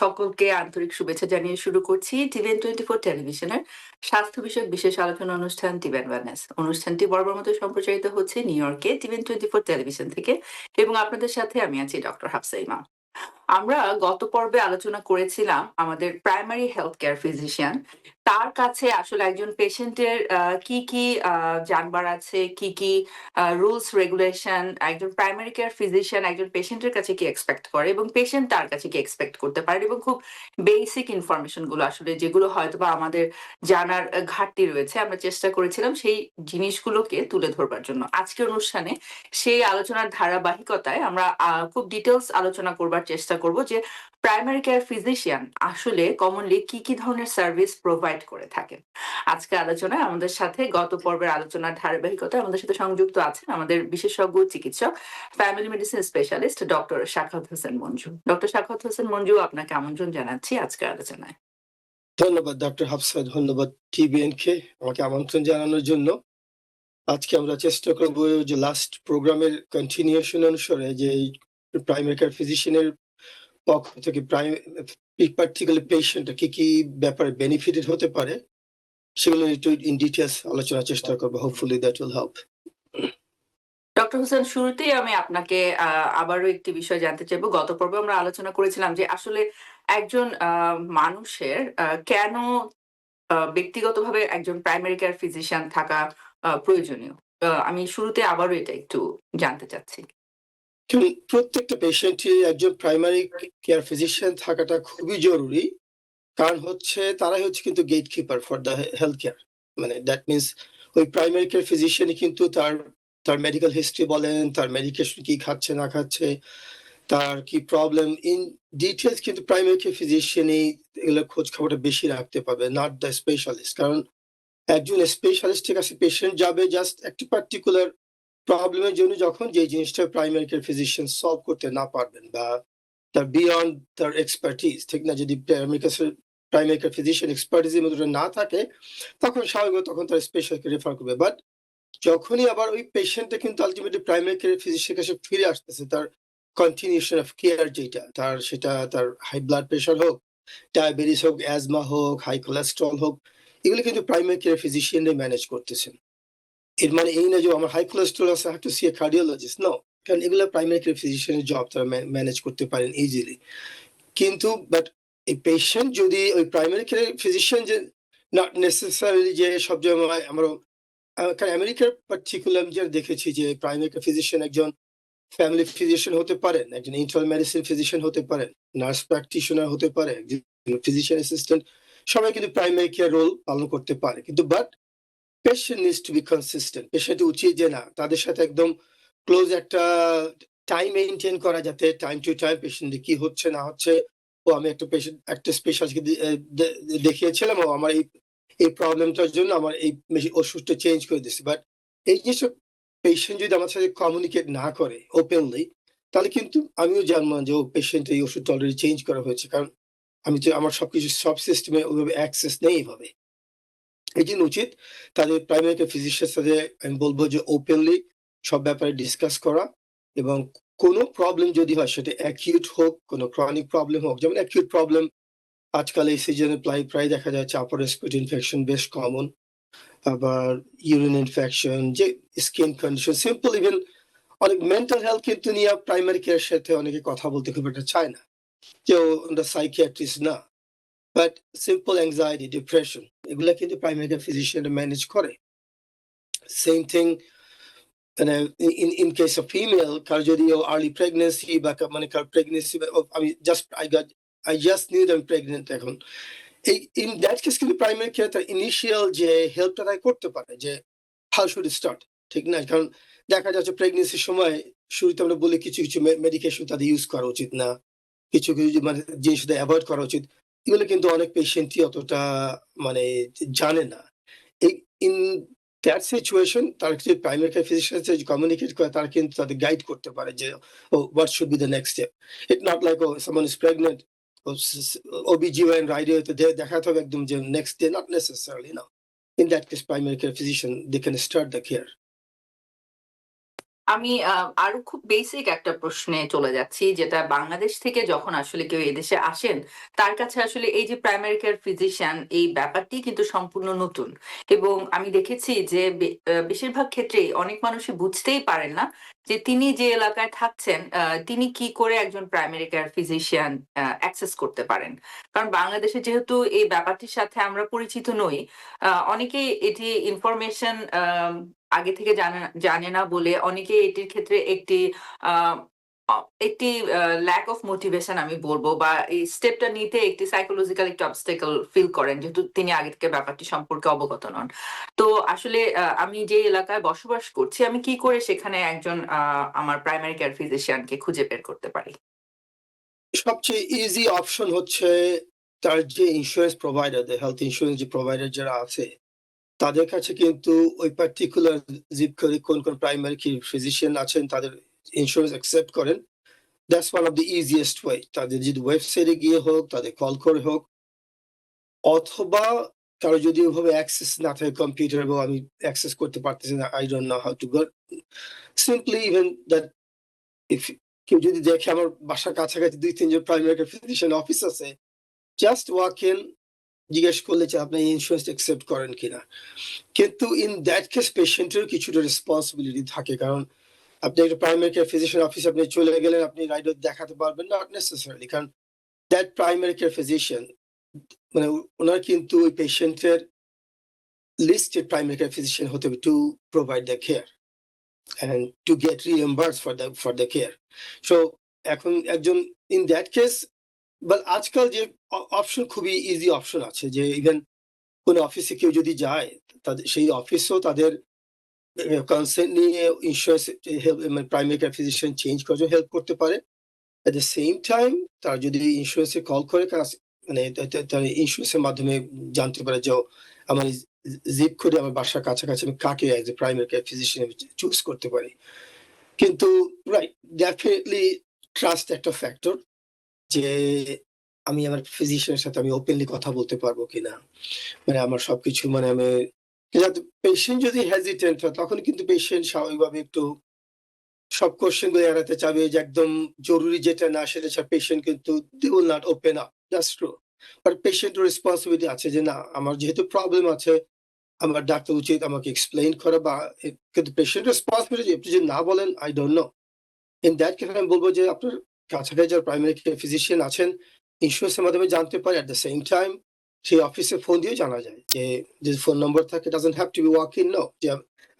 সকলকে আন্তরিক শুভেচ্ছা জানিয়ে শুরু করছি টিভিএন24 টেলিভিশনের স্বাস্থ্য বিষয়ক বিশেষ আলোচনা অনুষ্ঠান টিভেন ওয়েলনেস। অনুষ্ঠানটি বরাবর মতো সম্প্রচারিত হচ্ছে নিউ ইয়র্কে টিভিএন24 টেলিভিশন থেকে এবং আপনাদের সাথে আমি আছি ডক্টর হাফসা ইমাম। আমরা গত পর্বে আলোচনা করেছিলাম আমাদের প্রাইমারি হেলথ কেয়ার ফিজিশিয়ান তার কাছে আসলে একজন পেশেন্টের কি জানবার আছে, কি রুলস রেগুলেশন, একজন প্রাইমারি কেয়ার ফিজিশিয়ান একজন পেশেন্টের কাছে কি এক্সপেক্ট করে এবং পেশেন্ট তার কাছে কি এক্সপেক্ট করতে পারে, এবং খুব বেসিক ইনফরমেশন গুলো আসলে যেগুলো হয়তোবা আমাদের জানার ঘাটতি রয়েছে, আমরা চেষ্টা করেছিলাম সেই জিনিসগুলোকে তুলে ধরবার জন্য। আজকের অনুষ্ঠানে সেই আলোচনার ধারাবাহিকতায় আমরা খুব ডিটেলস আলোচনা করবার চেষ্টা করব যে প্রাইমারি কেয়ার ফিজিশিয়ান আসলে কমনলি কি ধরনের সার্ভিস প্রোভাইড করে থাকেন। আজকে আলোচনায় আমাদের সাথে গত পর্বের আলোচনার ধারাবাহিকতায় আমাদের সাথে সংযুক্ত আছেন আমাদের বিশেষজ্ঞ চিকিৎসক, family medicine specialist doctor Sakhawat Hossain Manju. Doctor Sakhawat Hossain Manju, আপনাকে আমন্ত্রণ জানাচ্ছি আজকের আলোচনায়। ধন্যবাদ ডক্টর হাফসা, ধন্যবাদ টিবিএন কে আমাকে আমন্ত্রণ জানানোর জন্য। আজকে আমরা চেষ্টা করব যে লাস্ট প্রোগ্রামের কন্টিনিউশন অনুসারে যে প্রাইমারি কেয়ার ফিজিশিয়ানের পক্ষ থেকে পার্টিকুলার পেশেন্ট কি ব্যাপারে বেনিফিটেড হতে পারে সেগুলো একটু ইন ডিটেলস আলোচনার চেষ্টা করবো। Hopefully that will help. Doctor Hossain, শুরুতেই আমি আপনাকে আবারও একটি বিষয় জানতে চাইবো। গত পর্বে আমরা আলোচনা করেছিলাম যে আসলে একজন মানুষের কেন ব্যক্তিগতভাবে একজন প্রাইমারি কেয়ার ফিজিশিয়ান থাকা প্রয়োজনীয়। আমি শুরুতে আবারও এটা একটু জানতে চাচ্ছি। প্রত্যেকটা পেশেন্টই একজন প্রাইমারি কেয়ার ফিজিশিয়ান থাকাটা খুবই জরুরি, কারণ তারাই হচ্ছে কিন্তু gatekeeper for the health care. মানে দ্যাট মিনস ওই প্রাইমারি কেয়ার ফিজিশিয়ানই কিন্তু তার মেডিকেল হিস্ট্রি বলেন, তার মেডিকেশন কি খাচ্ছে না খাচ্ছে, তার কি প্রবলেম ইন ডিটেলস কিন্তু প্রাইমারি কেয়ার ফিজিশিয়ানই এগুলো খোঁজ খবরটা বেশি রাখতে পারবে, নট দ্য স্পেশালিস্ট। কারণ একজন স্পেশালিস্টের কাছে পেশেন্ট যাবে জাস্ট একটি পার্টিকুলার প্রবলেমের জন্য, যখন যে জিনিসটা প্রাইমারি কেয়ার ফিজিশিয়ান সলভ করতে না পারবেন বা তার বিয়ন্ড তার এক্সপার্টিজ, ঠিক না? যদি প্রাইমারি কেয়ার ফিজিশিয়ান এক্সপার্টিজের মধ্যে না থাকে তখন স্বাভাবিক তখন তার স্পেশালকে রেফার করবে। বাট যখনই আবার ওই পেশেন্টটা কিন্তু আলটিমেটলি প্রাইমারি কেয়ার ফিজিশিয়ানের কাছে ফিরে আসতেছে, তার কন্টিনিউশন অফ কেয়ার যেটা সেটা তার হাই ব্লাড প্রেশার হোক, ডায়াবেটিস হোক, অ্যাজমা হোক, হাই কোলেস্ট্রল হোক, এগুলো কিন্তু প্রাইমারি কেয়ার ফিজিশিয়ানরাই ম্যানেজ করতেছেন। এর মানে এই না যে আমার হাই কোলেস্ট্রল আছে, I have to see a cardiologist, no, কারণ এগুলো প্রাইমারি কেয়ার ফিজিশিয়ানের জব, তারা ম্যানেজ করতে পারেন ইজিলি। কিন্তু বাট এই পেশেন্ট যদি ওই প্রাইমারি কেয়ার ফিজিশিয়ান যে নট নেসেসারিলি যে সব জায়গায় আমরা আমেরিকার পার্টিকুলার যে দেখেছি যে প্রাইমারি কেয়ার ফিজিশিয়ান একজন ফ্যামিলি ফিজিশিয়ান হতে পারেন, একজন ইন্টারনাল মেডিসিন ফিজিশিয়ান হতে পারেন, নার্স প্র্যাকটিশনার হতে পারে, একজন ফিজিশিয়ান অ্যাসিস্ট্যান্ট, সবাই কিন্তু প্রাইমারি কেয়ার রোল পালন করতে পারে। কিন্তু but patient needs to B consistent. Patient উচিত যে না, তাদের সাথে একদম ক্লোজ একটা টাইম মেইনটেইন করা, যাতে টাইম টু টাইম পেশেন্টের কি হচ্ছে না হচ্ছে, ও আমি একটা স্পেশালিস্টকে দেখিয়েছিলাম, ও আমার এই প্রবলেমটার জন্য আমার এই ওষুধটা চেঞ্জ করে দিচ্ছে। বাট এই যেসব পেশেন্ট যদি আমার সাথে কমিউনিকেট না করে ওপেনলি, তাহলে কিন্তু আমিও জানবো যে ও পেশেন্ট এই ওষুধটা অলরেডি চেঞ্জ করা হয়েছে, কারণ আমি তো আমার সবকিছু সব সিস্টেমে ওইভাবে অ্যাক্সেস নেই এইভাবে। এই জন্য উচিত তাদের প্রাইমারি কেয়ার ফিজিশিয়ানের সাথে আমি বলবো যে ওপেনলি সব ব্যাপারে ডিসকাস করা, এবং কোনো প্রবলেম যদি হয় সেটা অ্যাকিউট হোক, কোনো ক্রনিক প্রবলেম হোক। যেমন অ্যাকিউট প্রবলেম আজকাল এই সিজনে প্রায় দেখা যাচ্ছে আপার রেসপিরেটরি ইনফেকশন বেশ কমন, আবার ইউরিন ইনফেকশন, যে স্কিন কন্ডিশন, সিম্পল ইভেন অনেক মেন্টাল হেলথ কিন্তু নিয়ে প্রাইমারি কেয়ার সাথে অনেকে কথা বলতে খুব একটা চায় না, কেউ সাইকিয়াট্রিস্ট না, বাট সিম্পল অ্যাংজাইটি, ডিপ্রেশন, এগুলা কিন্তু প্রাইমারি কেয়ার ফিজিশিয়ান ম্যানেজ করে। সেম থিং মানে ইন কেস অফ ফিমেল, কার যদি আর্লি প্রেগনেন্সি বা মানে কার প্রেগনেন্সি, আমি জাস্ট নিউ দ্যাম প্রেগনেন্ট এখন, এই ইন দ্যাট কেস কিন্তু প্রাইমারি কেয়ার তার ইনিশিয়াল যে হেল্পটা তাই করতে পারে, যে হাউ শুড স্টার্ট, ঠিক না? কারণ দেখা যাচ্ছে প্রেগনেন্সির সময় শুরুতে আমরা বলি কিছু মেডিকেশন তাদের ইউজ করা উচিত না, কিছু মানে জিনিস অ্যাভয়েড করা উচিত। এগুলো কিন্তু অনেক পেশেন্টই অতটা মানে জানে না। এই ইন দ্যাট সিচুয়েশন তারা যদি প্রাইমারি কেয়ার ফিজিশিয়ানের সাথে কমিউনিকেট করে, তারা কিন্তু তাদের গাইড করতে পারে যে what should be the next step. It not like someone is pregnant, OB/GYN রাইডে হয়তো দেখাতে হবে একদম যে নেক্সট ডে, নট নেসেসারিলি, না। In that case, primary care physician, they can start the care. আমি আরো খুব বেসিক একটা প্রশ্নে চলে যাচ্ছি, যেটা বাংলাদেশ থেকে যখন আসলে কেউ এদেশে আসেন, তার কাছে আসলে এই যে প্রাইমারি কেয়ার ফিজিশিয়ান এই ব্যাপারটি কিন্তু সম্পূর্ণ নতুন। এবং আমি দেখেছি যে বেশিরভাগ ক্ষেত্রেই অনেক মানুষই বুঝতেই পারেন না যে তিনি যে এলাকায় থাকছেন, তিনি কি করে একজন প্রাইমারি কেয়ার ফিজিশিয়ান অ্যাক্সেস করতে পারেন। কারণ বাংলাদেশে যেহেতু এই ব্যাপারটির সাথে আমরা পরিচিত নই, অনেকেই এটি ইনফরমেশন আগে থেকে জানে না বলে অনেকে এটির ক্ষেত্রে একটি আ অ একটি ল্যাক অফ মোটিভেশন আমি বলব, বা এই স্টেপটা নিতে একটি সাইকোলজিক্যাল একটি অবস্টাকল ফিল করেন, যেহেতু তিনি আগে থেকে ব্যাপারটি সম্পর্কে অবগত নন। তো আসলে আমি যে এলাকায় বসবাস করছি, আমি কি করে সেখানে একজন আমার প্রাইমারি কেয়ার ফিজিশিয়ান কে খুঁজে বের করতে পারি? সবচেয়ে ইজি অপশন হচ্ছে তার যে ইন্সুরেন্স প্রোভাইডার, হেলথ ইন্সুরেন্স যে প্রোভাইডার যারা আছে, তাদের কাছে কিন্তু ওই পার্টিকুলার জিপ কোডে কোন প্রাইমারি কি ফিজিশিয়ান আছেন তাদের ইন্সুরেন্স অ্যাকসেপ্ট করেন। That's one of the easiest way. তাদের যদি ওয়েবসাইটে গিয়ে হোক, তাদের কল করে হোক, অথবা কারো যদি ওভাবে অ্যাক্সেস না থাকে কম্পিউটার, এবং আমি অ্যাক্সেস করতে পারতেছি না, I don't know how to go, simply even that if কেউ যদি দেখে আমার বাসার কাছাকাছি ২-৩ জন প্রাইমারি ফিজিশিয়ান অফিস আছে, জাস্ট ওয়াক ইন, জিজ্ঞেস করলে যে আপনি ইন্সুরেন্স অ্যাকসেপ্ট করেন কিনা। কিন্তু ইন দ্যাট কেস পেশেন্টের কিছুটা রেসপন্সিবিলিটি থাকে, কারণ আপনি একটা প্রাইমারি কেয়ার ফিজিশিয়ান অফিসে আপনি চলে গেলেন, আপনি রাইডার দেখাতে পারবেন না, নট নেসেসারিলি, কারণ দ্যাট প্রাইমারি কেয়ার ফিজিশিয়ান মানে ওনার কিন্তু ওই পেশেন্টের লিস্টেড প্রাইমারি কেয়ার ফিজিশিয়ান হতে হবে to provide the care and to get reimbursed for the care. So এখন একজন in that case, but আজকাল যে অপশন খুবই ইজি অপশন আছে, যে ইভেন কোন অফিসে কেউ যদি যায়, তাদের সেই অফিসও তাদের কনসেন্ট নিয়ে ইন্স্যুরেন্স মানে প্রাইমারি কেয়ার ফিজিশিয়ান চেঞ্জ করার জন্য হেল্প করতে পারে। এট দ্য সেম টাইম তারা যদি ইন্স্যুরেন্সে কল করে মানে তার ইন্স্যুরেন্সের মাধ্যমে জানতে পারে যে আমার জিপ কোডে আমার বাসার কাছাকাছি আমি কাকে as a primary care physician choose করতে পারি। কিন্তু রাইট, ডেফিনিটলি ট্রাস্ট একটা ফ্যাক্টর, যে আমি আমার ফিজিশিয়ানের সাথে আমি ওপেনলি কথা বলতে পারবো কিনা। মানে আমার সবকিছু মানে আমি, যাতে পেশেন্ট যদি হেজিটেন্ট হয় তখন কিন্তু পেশেন্ট স্বাভাবিকভাবে একটু সব কোয়েশ্চেন গুলো এড়াতে চাবে, যে একদম জরুরি যেটা না সেটা ছাড়া পেশেন্ট কিন্তু they will not open up. That's true. But পেশেন্টের রেসপন্সিবিলিটি আছে যে না, আমার যেহেতু প্রবলেম আছে, আমার ডাক্তার উচিত আমাকে এক্সপ্লেইন করা, বা কিন্তু পেশেন্ট রেসপন্সিবিলিটি আপনি যদি না বলেন, I don't know. In that case আমি বলবো যে আপনার কাছাকাছি যারা প্রাইমারি কেয়ার ফিজিশিয়ান আছেন, ইন্স্যুরেন্সের মাধ্যমে জানতে পারে। এট দ্য সেম টাইম সেই অফিসে ফোন দিয়ে জানা যায় যে যদি ফোন নম্বর থাকে, doesn't have to be walk in, no, যে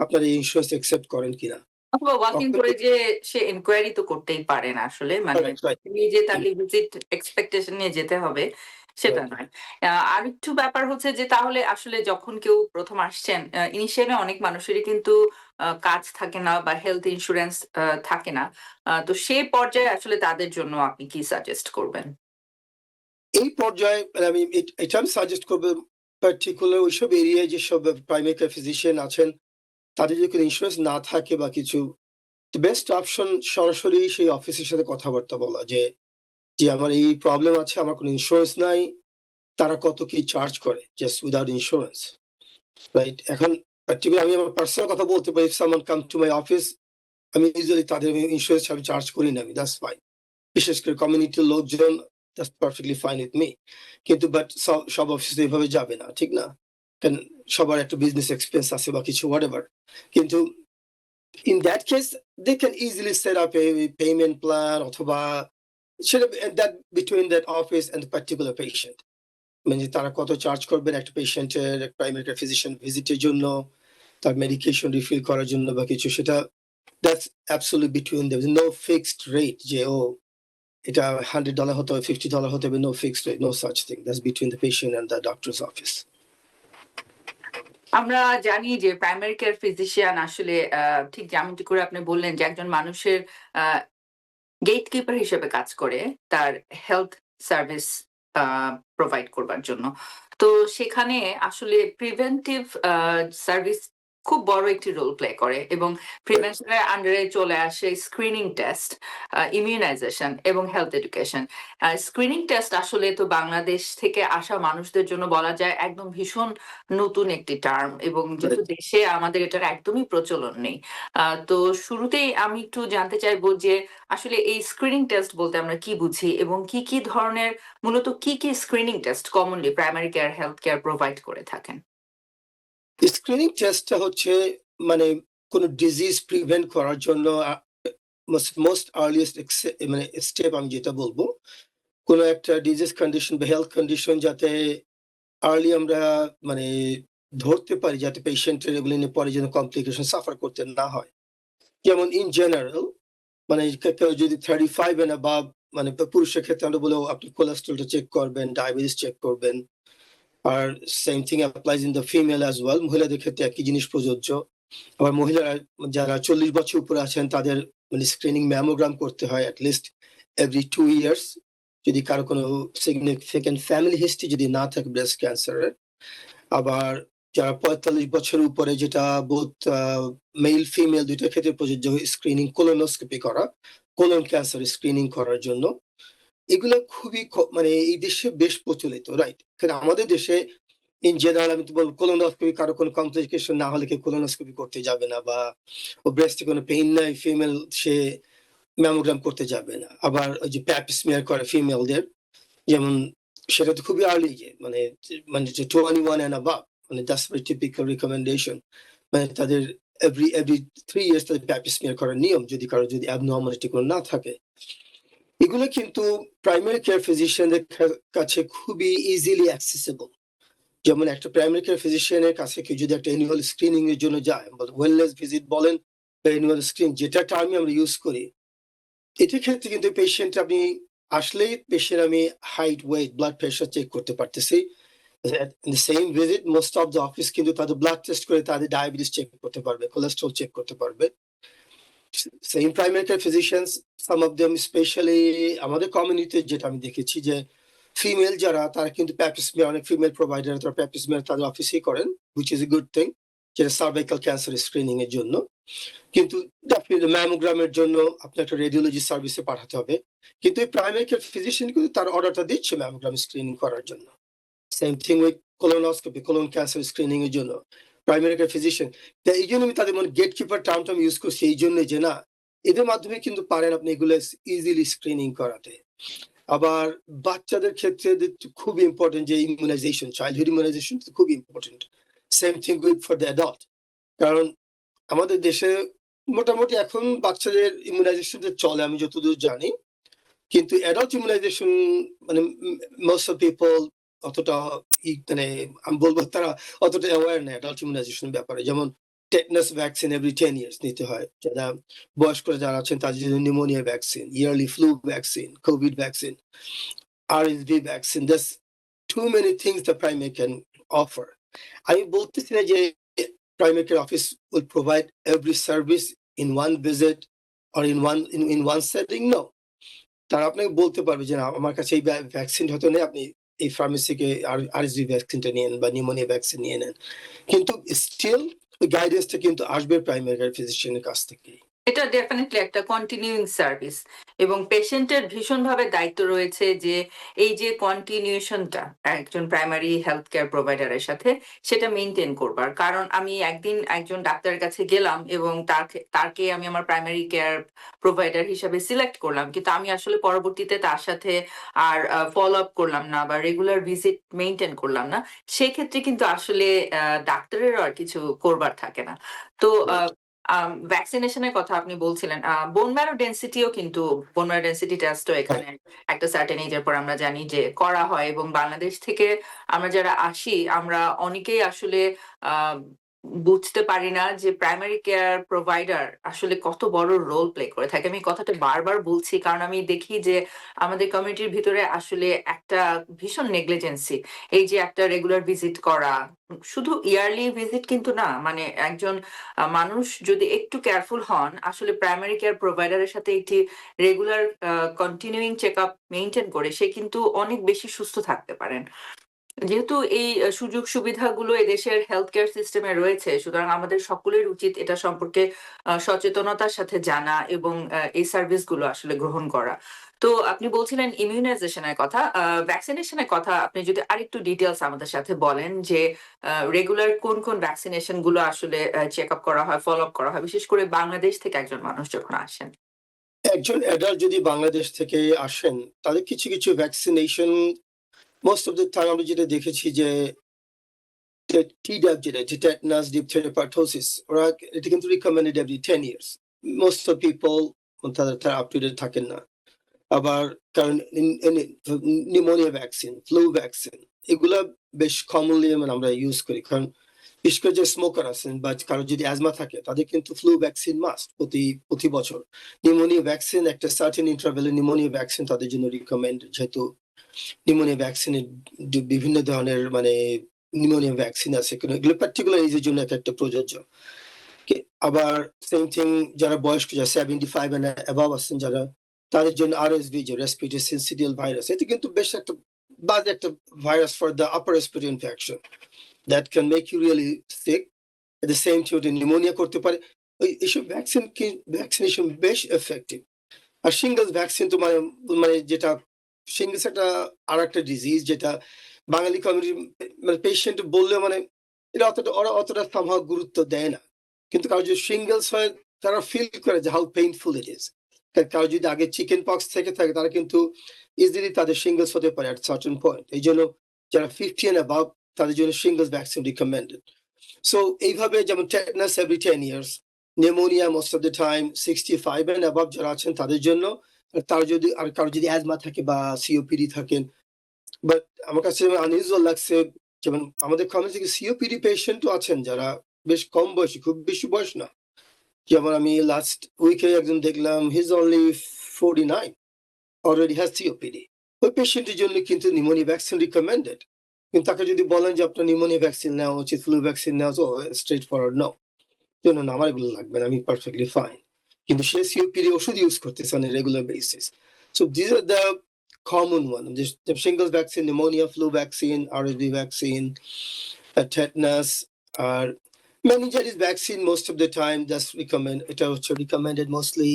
আপনার এই ইন্স্যুরেন্স অ্যাকসেপ্ট করেন কিনা। অথবা ওয়াকিং কখনো করে যে সে ইনকোয়ারি তো করতেই পারে না আসলে। মানে রাইট, রাইট, নিজে তাকে ভিজিট এক্সপেকটেশন নিয়ে যেতে হবে, সেটা রাইট। নয়। আরেকটু ব্যাপার হচ্ছে যে তাহলে আসলে যখন কেউ ১ম আসছেন, ইনিশিয়ালি অনেক মানুষেরই কিন্তু কাজ থাকে না বা হেলথ ইন্সুরেন্স থাকে না। তো সেই পর্যায়ে আসলে তাদের জন্য আপনি কি সাজেস্ট করবেন? এই পর্যায়ে মানে আমি এটা আমি সাজেস্ট করবো, পার্টিকুলার ওইসব এরিয়ায় যেসব প্রাইমারি কেয়ার ফিজিশিয়ান আছেন, তাদের যদি কোনো ইন্স্যুরেন্স না থাকে বা কিছু, বেস্ট অপশন সরাসরি সেই অফিসের সাথে কথাবার্তা বলা, যে আমার এই প্রবলেম আছে, আমার কোনো ইন্স্যুরেন্স নাই, তারা কত কি চার্জ করে জাস্ট উইদাউট ইন্স্যুরেন্স, রাইট? এখন পার্টিকুলার আমি আমার পার্সোনাল কথা বলতে পারি, if someone come to my office, আমি ইউজুয়ালি তাদের ইন্স্যুরেন্স আমি চার্জ করি না, আমি দ্যাটস ফাইন। বিশেষ করে কমিউনিটির লোকজন, that's perfectly fine with me. কিন্তু বাট সব অফিসে এভাবে যাবে না, ঠিক না? কারণ সবার একটা বিজনেস এক্সপেন্স আছে বা কিছু হোয়াটএভার। কিন্তু in that case they can easily set up a payment plan, অথবা সেটা that between that office and the particular patient, মানে তারা কত চার্জ করবেন একটা পেশেন্টের প্রাইমারি কেয়ার ফিজিশিয়ান ভিজিটের জন্য, তার মেডিকেশন রিফিল করার জন্য বা কিছু, সেটা that's absolutely between them. There's no fixed rate, যে ও এটা $100 হতে হবে, $50 হতে হবে, no fixed rate, no such thing. That's between the patient and the doctor's office. আমরা জানি যে প্রাইমারি কেয়ার ফিজিশিয়ান আসলে ঠিক যেমনটি করে আপনি বললেন যে একজন মানুষের আ গেটকিপার হিসেবে কাজ করে তার হেলথ সার্ভিস আ প্রোভাইড করবার জন্য। তো সেখানে আসলে প্রিভেন্টিভ সার্ভিস খুব বড় একটি রোল প্লে করে এবং প্রিভেনশনের আন্ডারে চলে আসে স্ক্রিনিং টেস্ট, ইমিউনাইজেশন এবং হেলথ এডুকেশন। স্ক্রিনিং টেস্ট আসলে তো বাংলাদেশ থেকে আসা মানুষদের জন্য বলা যায় একদম ভীষণ নতুন একটি টার্ম এবং যেহেতু দেশে আমাদের এটার একদমই প্রচলন নেই। তো শুরুতেই আমি একটু জানতে চাইবো যে আসলে এই স্ক্রিনিং টেস্ট বলতে আমরা কি বুঝি এবং কি ধরনের মূলত কি screening test commonly primary care health care provide করে থাকেন? স্ক্রিনিং টেস্টটা হচ্ছে মানে কোনো ডিজিজ প্রিভেন্ট করার জন্য মোস্ট আর্লিয়েস্ট মানে স্টেপ আমি যেটা বলবো, কোনো একটা ডিজিজ কন্ডিশন বা হেলথ কন্ডিশন যাতে আর্লি আমরা মানে ধরতে পারি, যাতে পেশেন্টের এগুলো নিয়ে পরে যেন কমপ্লিকেশন সাফার করতে না হয়। যেমন ইন জেনারেল মানে কেউ যদি 35 এন্ড অ্যাবাভ মানে পুরুষের ক্ষেত্রে আমরা বলবো আপনি কোলেস্টেরলটা চেক করবেন, ডায়াবেটিস চেক করবেন। আর same thing applies in the female as well. মহিলাদের ক্ষেত্রে একই জিনিস প্রযোজ্য। আবার মহিলারা যারা 40 বছর উপরে আছেন তাদের মানে স্ক্রিনিং ম্যামোগ্রাম করতে হয় এট লিস্ট এভরি 2 ইয়ার্স। যদি কারো কোনো সিগনিফিক্যান্ট ফ্যামিলি হিস্ট্রি যদি না থাকে ব্রেস্ট ক্যান্সারের। আবার যারা 45 বছরের উপরে, যেটা বোথ মেল ফিমেল দুইটার ক্ষেত্রে প্রযোজ্য, স্ক্রিনিং কোলোনোস্কোপি করা, কোলন ক্যান্সার স্ক্রিনিং করার জন্য। এগুলো খুবই মানে এই দেশে বেশ প্রচলিত, রাইট? কারণ আমাদের দেশে ইন জেনারেল আমি তো বলবো কোলোনোস্কোপি কারো কোনো কমপ্লিকেশন না হলে কেউ কোলোনোস্কোপি করতে যাবে না, বা ও ব্রেস্টে কোনো পেইন নাই ফিমেল সে ম্যামোগ্রাম করতে যাবে না। আবার ওই যে প্যাপ স্মিয়ার করে ফিমেলদের, যেমন সেটা তো খুবই আর্লি, মানে মানে যে 21 এন্ড অ্যাবাভ, মানে দ্যাটস ভেরি টিপিক্যাল রিকমেন্ডেশন। মানে তাদের এভরি 3 ইয়ার্স তাদের প্যাপ স্মিয়ার করার নিয়ম, যদি কারো যদি অ্যাবনর্মালিটি কোনো না থাকে। এগুলো কিন্তু প্রাইমারি কেয়ার ফিজিশিয়ানদের কাছে খুবই ইজিলি অ্যাক্সেসিবল। যেমন একটা প্রাইমারি কেয়ার ফিজিশিয়ানের কাছে কেউ যদি একটা অ্যানুয়াল স্ক্রিনিং এর জন্য যায়, ওয়েলনেস ভিজিট বলেন বা অ্যানুয়াল স্ক্রিন, যেটা টার্ম আমরা ইউজ করি, এটার ক্ষেত্রে কিন্তু পেশেন্ট আপনি আসলেই পেশেন্ট আমি height, weight, blood pressure check করতে পারতেছি। in the same visit most of the office কিন্তু তাদের ব্লাড টেস্ট করে তাদের ডায়াবেটিস চেক করতে পারবে, কোলেস্টেরল চেক করতে পারবে। Same primary care physicians, some of them specially আমাদের কমিউনিটিতে যেটা আমি দেখেছি যে ফিমেল যারা, তারা কিন্তু প্যাপ স্মিয়ার, অনেক ফিমেল প্রোভাইডার তারা প্যাপ স্মিয়ার তাদের অফিসেই করেন, which is a good thing, যেটা সার্ভাইকাল ক্যান্সার স্ক্রিনিং এর জন্য। কিন্তু ডেফিনেটলি ম্যামোগ্রামের জন্য আপনি একটা রেডিওলজি সার্ভিসে পাঠাতে হবে। কিন্তু এই প্রাইমারি কেয়ার ফিজিশিয়ান কিন্তু তার অর্ডারটা দিচ্ছে ম্যামোগ্রাম স্ক্রিনিং করার জন্য। Same thing with colonoscopy, colon cancer screening এর জন্য প্রাইমারি কেয়ার ফিজিশিয়ান। তাই এই জন্য আমি তাদের মানে গেট কিপার টার্মটা আমি ইউজ করছি এই জন্য যে না, এদের মাধ্যমে কিন্তু পারেন আপনি এগুলো ইজিলি স্ক্রিনিং করাতে। আবার বাচ্চাদের ক্ষেত্রে খুবই ইম্পর্টেন্ট যে ইমিউনাইজেশন, চাইল্ডহুড ইমিউনাইজেশন খুবই important. Same thing with for the adult. কারণ আমাদের দেশে মোটামুটি এখন বাচ্চাদের ইমিউনাইজেশন চলে আমি যতদূর জানি, কিন্তু অ্যাডাল্ট ইমিউনাইজেশন মানে মোস্ট অফ পিপল অতটা মানে আমি বলবো তারা অতটা অ্যাওয়ার না অ্যাডাল্ট ইমিউনাইজেশন ব্যাপারে। যেমন টেটনাস ভ্যাকসিন এভরি 10 ইয়ার্স নিতে হয়, যারা বয়স্ক যারা আছেন তাদের জন্য pneumonia vaccine, yearly flu vaccine, covid vaccine, RSV vaccine. That's too many things the primary can offer. আমি বলতেছি না যে primary care office will provide every service in one visit or in one setting, no. তারা আপনাকে বলতে পারবে যে না, আমার কাছে এই ভ্যাকসিন হয়তো নেই, আপনি এই ফার্মেসিকে আরএসভি ভ্যাকসিনটা নিয়েন বা নিউমোনিয়া ভ্যাকসিন নিয়ে নেন। কিন্তু স্টিল ওই গাইডেন্সটা কিন্তু আসবে প্রাইমারি কেয়ার ফিজিশিয়ানের কাছ থেকেই। এটা ডেফিনিটলি একটা কন্টিনিউইং সার্ভিস এবং পেশেন্টের ভীষণভাবে দায়িত্ব রয়েছে যে এই যে কন্টিনিউশনটা একজন প্রাইমারি হেলথ কেয়ার প্রোভাইডারের সাথে সেটা মেনটেন করবার। কারণ আমি একদিন একজন ডাক্তারের কাছে গেলাম এবং তাকে আমি আমার প্রাইমারি কেয়ার প্রোভাইডার হিসাবে সিলেক্ট করলাম, কিন্তু আমি আসলে পরবর্তীতে তার সাথে আর ফলো আপ করলাম না বা রেগুলার ভিজিট মেনটেন করলাম না। সেক্ষেত্রে কিন্তু আসলে ডাক্তারেরও আর কিছু করবার থাকে না। তো ভ্যাকসিনেশনের কথা আপনি বলছিলেন। বোন ম্যারো ডেনসিটিও কিন্তু বোন ম্যারো ডেনসিটি টেস্টও এখানে একটা সার্টেন এজের পর আমরা জানি যে করা হয় এবং বাংলাদেশ থেকে আমরা যারা আসি আমরা অনেকেই আসলে আ বুঝতে পারি না যে প্রাইমারি কেয়ার প্রোভাইডার আসলে কত বড় রোল প্লে করে থাকে। আমি কথাটা বারবার বলছি কারণ আমি দেখি যে আমাদের কমিউনিটির ভিতরে আসলে একটা ভীষণ নেগলিজেন্সি। এই যে একটা রেগুলার ভিজিট করা, শুধু ইয়ারলি ভিজিট কিন্তু না, মানে একজন মানুষ যদি একটু কেয়ারফুল হন আসলে প্রাইমারি কেয়ার প্রোভাইডারের সাথে একটি রেগুলার কন্টিনিউইং চেকআপ মেইনটেইন করে সে কিন্তু অনেক বেশি সুস্থ থাকতে পারেন। যেহেতু এই সুযোগ সুবিধাগুলো এদেশের হেলথ কেয়ার সিস্টেমে রয়েছে, সুতরাং আমাদের সকলের উচিত এটা সম্পর্কে সচেতনতার সাথে জানা এবং এই সার্ভিসগুলো আসলে গ্রহণ করা। তো আপনি বলছিলেন ইমিউনাইজেশন এর কথা। ভ্যাকসিনেশন এর কথা আপনি যদি আরেকটু ডিটেইলস আমাদের সাথে বলেন যে রেগুলার কোন ভ্যাকসিনেশন গুলো আসলে চেক আপ করা হয়, ফলো আপ করা হয়, বিশেষ করে বাংলাদেশ থেকে একজন মানুষ যখন আসেন? একজন অ্যাডাল্ট যদি বাংলাদেশ থেকে আসেন, তাদের কিছু vaccination most of the time আমরা যেটা দেখেছি যে Tdap যেটা tetanus, diphtheria, pertussis ওরা এটা কিন্তু recommended every 10 years. Most of people তারা আপ টু ডেট থাকেন না। আবার কারণ নিউমোনিয়া ভ্যাকসিন, ফ্লু ভ্যাকসিন এগুলা বেশ কমনলি মানে আমরা ইউজ করি। কারণ বিশেষ করে যে স্মোকার আছেন বা কারো যদি অ্যাজমা থাকে তাদের কিন্তু ফ্লু ভ্যাকসিন মাস্ট প্রতি বছর। নিউমোনিয়া ভ্যাকসিন একটা সার্টেন ইন্টারভ্যালে নিউমোনিয়া ভ্যাকসিন তাদের জন্য রিকমেন্ড, যেহেতু নিউমোনিয়া ভ্যাকসিনের বিভিন্ন ধরনের মানে নিউমোনিয়া ভ্যাকসিন আছে। এগুলো পার্টিকুলার এজের জন্য একটা প্রযোজ্য। আবার সেম থিং যারা বয়স্ক, যারা 75 এন্ড অ্যাবভ আছেন যারা, তাদের জন্য আরএসভি যে রেসপিরেটরি সিনসিটিয়াল ভাইরাস, এটা কিন্তু বেশ একটা বাজে একটা virus for the upper respiratory infection that can make you really sick. At the same time pneumonia করতে পারে। এইসব ভ্যাকসিনেশন বেশ এফেক্টিভ। আর শিঙ্গলস ভ্যাকসিন তো মানে যেটা শিঙ্গলস একটা আর একটা ডিজিজ যেটা বাঙালি কমিউনিটি মানে পেশেন্ট বললেও মানে এটা ওরা অতটা সম্ভব গুরুত্ব দেয় না। কিন্তু কারো যদি শিঙ্গলস হয় তারা ফিল করে যে হাউ পেইনফুল ইট ইজ। কারো যদি আগে চিকেন পক্স থেকে থাকে তারা কিন্তু ইজিলি তাদের শিঙ্গলস হতে পারে অ্যাট সার্টেন পয়েন্ট। এই জন্য যারা 50 এন্ড অ্যাবাভ তাদের জন্য শিঙ্গলস ভ্যাকসিন রিকমেন্ডেড। সো এইভাবে যেমন tetanus every 10 years, pneumonia most of the time 65 and above যারা আছেন তাদের জন্য। তার যদি আর কারো যদি অ্যাজমা থাকে বা সিওপিডি থাকেন, বাট আমার কাছে আনইউজুয়াল লাগছে যেমন আমাদের কমিউনিটি সিওপিডি পেশেন্টও আছেন যারা বেশ কম বয়সী, খুব বেশি বয়স না। যেমন আমি লাস্ট উইকে একজন দেখলাম, he is only 49, already has COPD. ওই পেশেন্টের জন্য কিন্তু নিউমোনিয়া ভ্যাকসিন রিকমেন্ডেড। কিন্তু তাকে যদি বলেন যে আপনার নিউমোনিয়া ভ্যাকসিন নেওয়া উচিত, ফ্লু ভ্যাকসিন নেওয়া স্ট্রেট ফরওয়ার্ড নো, না আমার এগুলো লাগবে না, আমি পারফেক্টলি ফাইন। কিন্তু সে সিওপিডি ওষুধ ইউজ করতেছে on regular basis. So this are the common one. The shingles vaccine, pneumonia, flu vaccine, RSV vaccine, tetanus, or meningitis vaccine. Most of the time, that's recommended mostly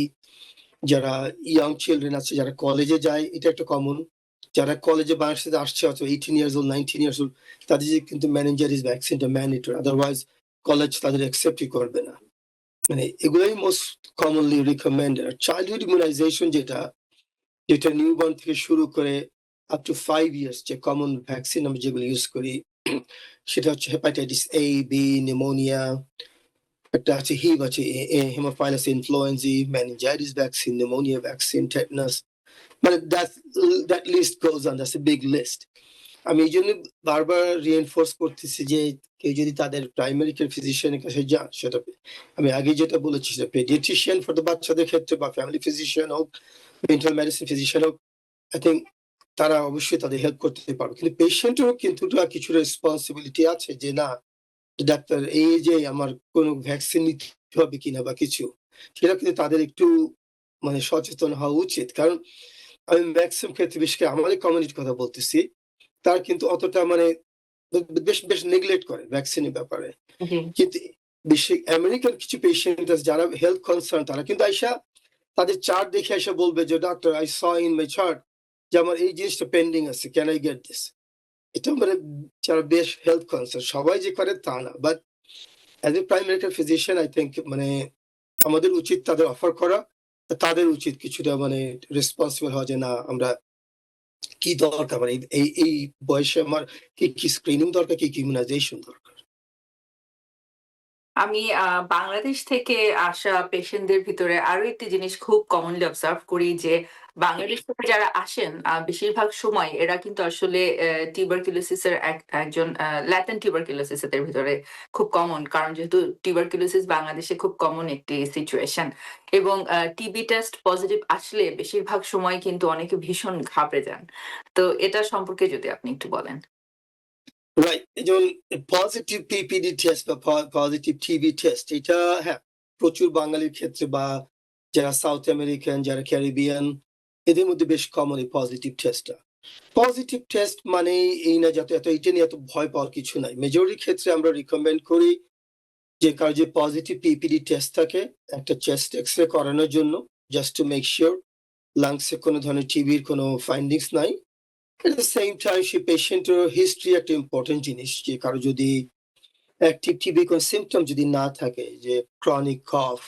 যারা young children আছে, যারা কলেজে যায়, এটা একটা common. যারা কলেজে বাংলাদেশে আসছে অথবা 18 years old, 19 years old, তাদের কিন্তু meningitis ভ্যাকসিনটা ম্যান্ডেটরি, আদারওয়াইজ কলেজ তাদের অ্যাকসেপ্টই করবে না। মানে এগুলোই most commonly recommended. Childhood immunization যেটা নিউবর্ন থেকে শুরু করে আপ টু 5 ইয়ার্স যে কমন ভ্যাকসিন আমরা যেগুলো ইউজ করি, সেটা হচ্ছে হেপাটাইটিস এ, বি, নিউমোনিয়া, একটা আছে হিভ আছে, haemophilus influenzae, meningitis vaccine, pneumonia vaccine, tetanus. মানে that list goes on, that's a big list. আমি এই জন্য বারবার রিএনফোর্স করতেছি যে কেউ যদি তাদের প্রাইমারি কেয়ার ফিজিশিয়ানের কাছে যান, সেটা আমি আগে যেটা বলেছি সেটা পেডিয়াট্রিশিয়ান ফর দ্য বাচ্চাদের ক্ষেত্রে বা ফ্যামিলি ফিজিশিয়ান হোক, ইন্টারনাল মেডিসিন ফিজিশিয়ান হোক, আই থিংক তারা অবশ্যই তাদের হেল্প করতে পারবে। কিন্তু পেশেন্টেরও কিন্তু কিছু রেসপন্সিবিলিটি আছে যে না, ডাক্তার এই যে আমার কোনো ভ্যাকসিন নিতে হবে কিনা বা কিছু, সেটা কিন্তু তাদের একটু মানে সচেতন হওয়া উচিত। কারণ আমি ম্যাক্সিমাম ক্ষেত্রে বিশেষ করে আমাদের কমিউনিটির কথা বলতেছি, তারা কিন্তু অতটা মানে বেশ নেগলেক্ট করে ভ্যাকসিনের ব্যাপারে। জি। কিন্তু বিশ্বে আমেরিকান কিছু পেশেন্ট আছে যারা হেলথ কনসার্ন, তারা কিন্তু আইসা তাদের চার্ট দেখে এসে বলবে যে doctor I saw in my chart যে আমার এই জিনিসটা পেন্ডিং আছে, ক্যান আই গেট দিস। এটা মানে যারা বেশ হেলথ কনসার্ন, সবাই যে করে তা না, but as a primary care physician I think মানে আমাদের উচিত তাদের অফার করা। তাদের উচিত কিছুটা মানে রেসপন্সিবল হওয়া যে না, আমরা কি দরকার, মানে এই বয়সে আমার কি স্ক্রিনিং দরকার, কি ইমিউনাইজেশন দরকার। আমি বাংলাদেশ থেকে আসা পেশেন্টদের ভিতরে আরো একটি জিনিস খুব কমনলি অবজার্ভ করি যে, বাংলাদেশ থেকে যারা আসেন বেশিরভাগ সময় এরা কিন্তু আসলে টিউবারকুলোসিস এর একজন ল্যাটেন্ট টিউবারকুলোসিস এদের ভিতরে খুব কমন। কারণ যেহেতু টিউবারকুলোসিস বাংলাদেশে খুব কমন একটি সিচুয়েশন এবং টিবি টেস্ট পজিটিভ আসলে বেশিরভাগ সময় কিন্তু অনেকে ভীষণ ঘাবড়ে যান। তো এটা সম্পর্কে যদি আপনি একটু বলেন। রাইট, যেমন পজিটিভ পিপিডি টেস্ট বা পজিটিভ টিবি টেস্ট, এটা হ্যাঁ প্রচুর বাঙালির ক্ষেত্রে বা যারা সাউথ আমেরিকান, যারা ক্যারিবিয়ান, এদের মধ্যে বেশ কমন এই পজিটিভ টেস্টটা। পজিটিভ টেস্ট মানে এই না যাতে এটা নিয়ে এত ভয় পাওয়ার কিছু নাই। মেজরিটি ক্ষেত্রে আমরা রিকমেন্ড করি যে কারো যে পজিটিভ পিপিডি টেস্ট থাকে একটা চেস্ট এক্স-রে করানোর জন্য জাস্ট টু মেক সিওর লাংসে কোনো ধরনের টিবির কোনো ফাইন্ডিংস নাই। এট দ্য সেম টাইম সেই পেশেন্টের হিস্ট্রি একটা ইম্পর্টেন্ট জিনিস যে কারো যদি অ্যাক্টিভ টিবি কোনো সিম্পটম যদি না থাকে যে ক্রনিক কফ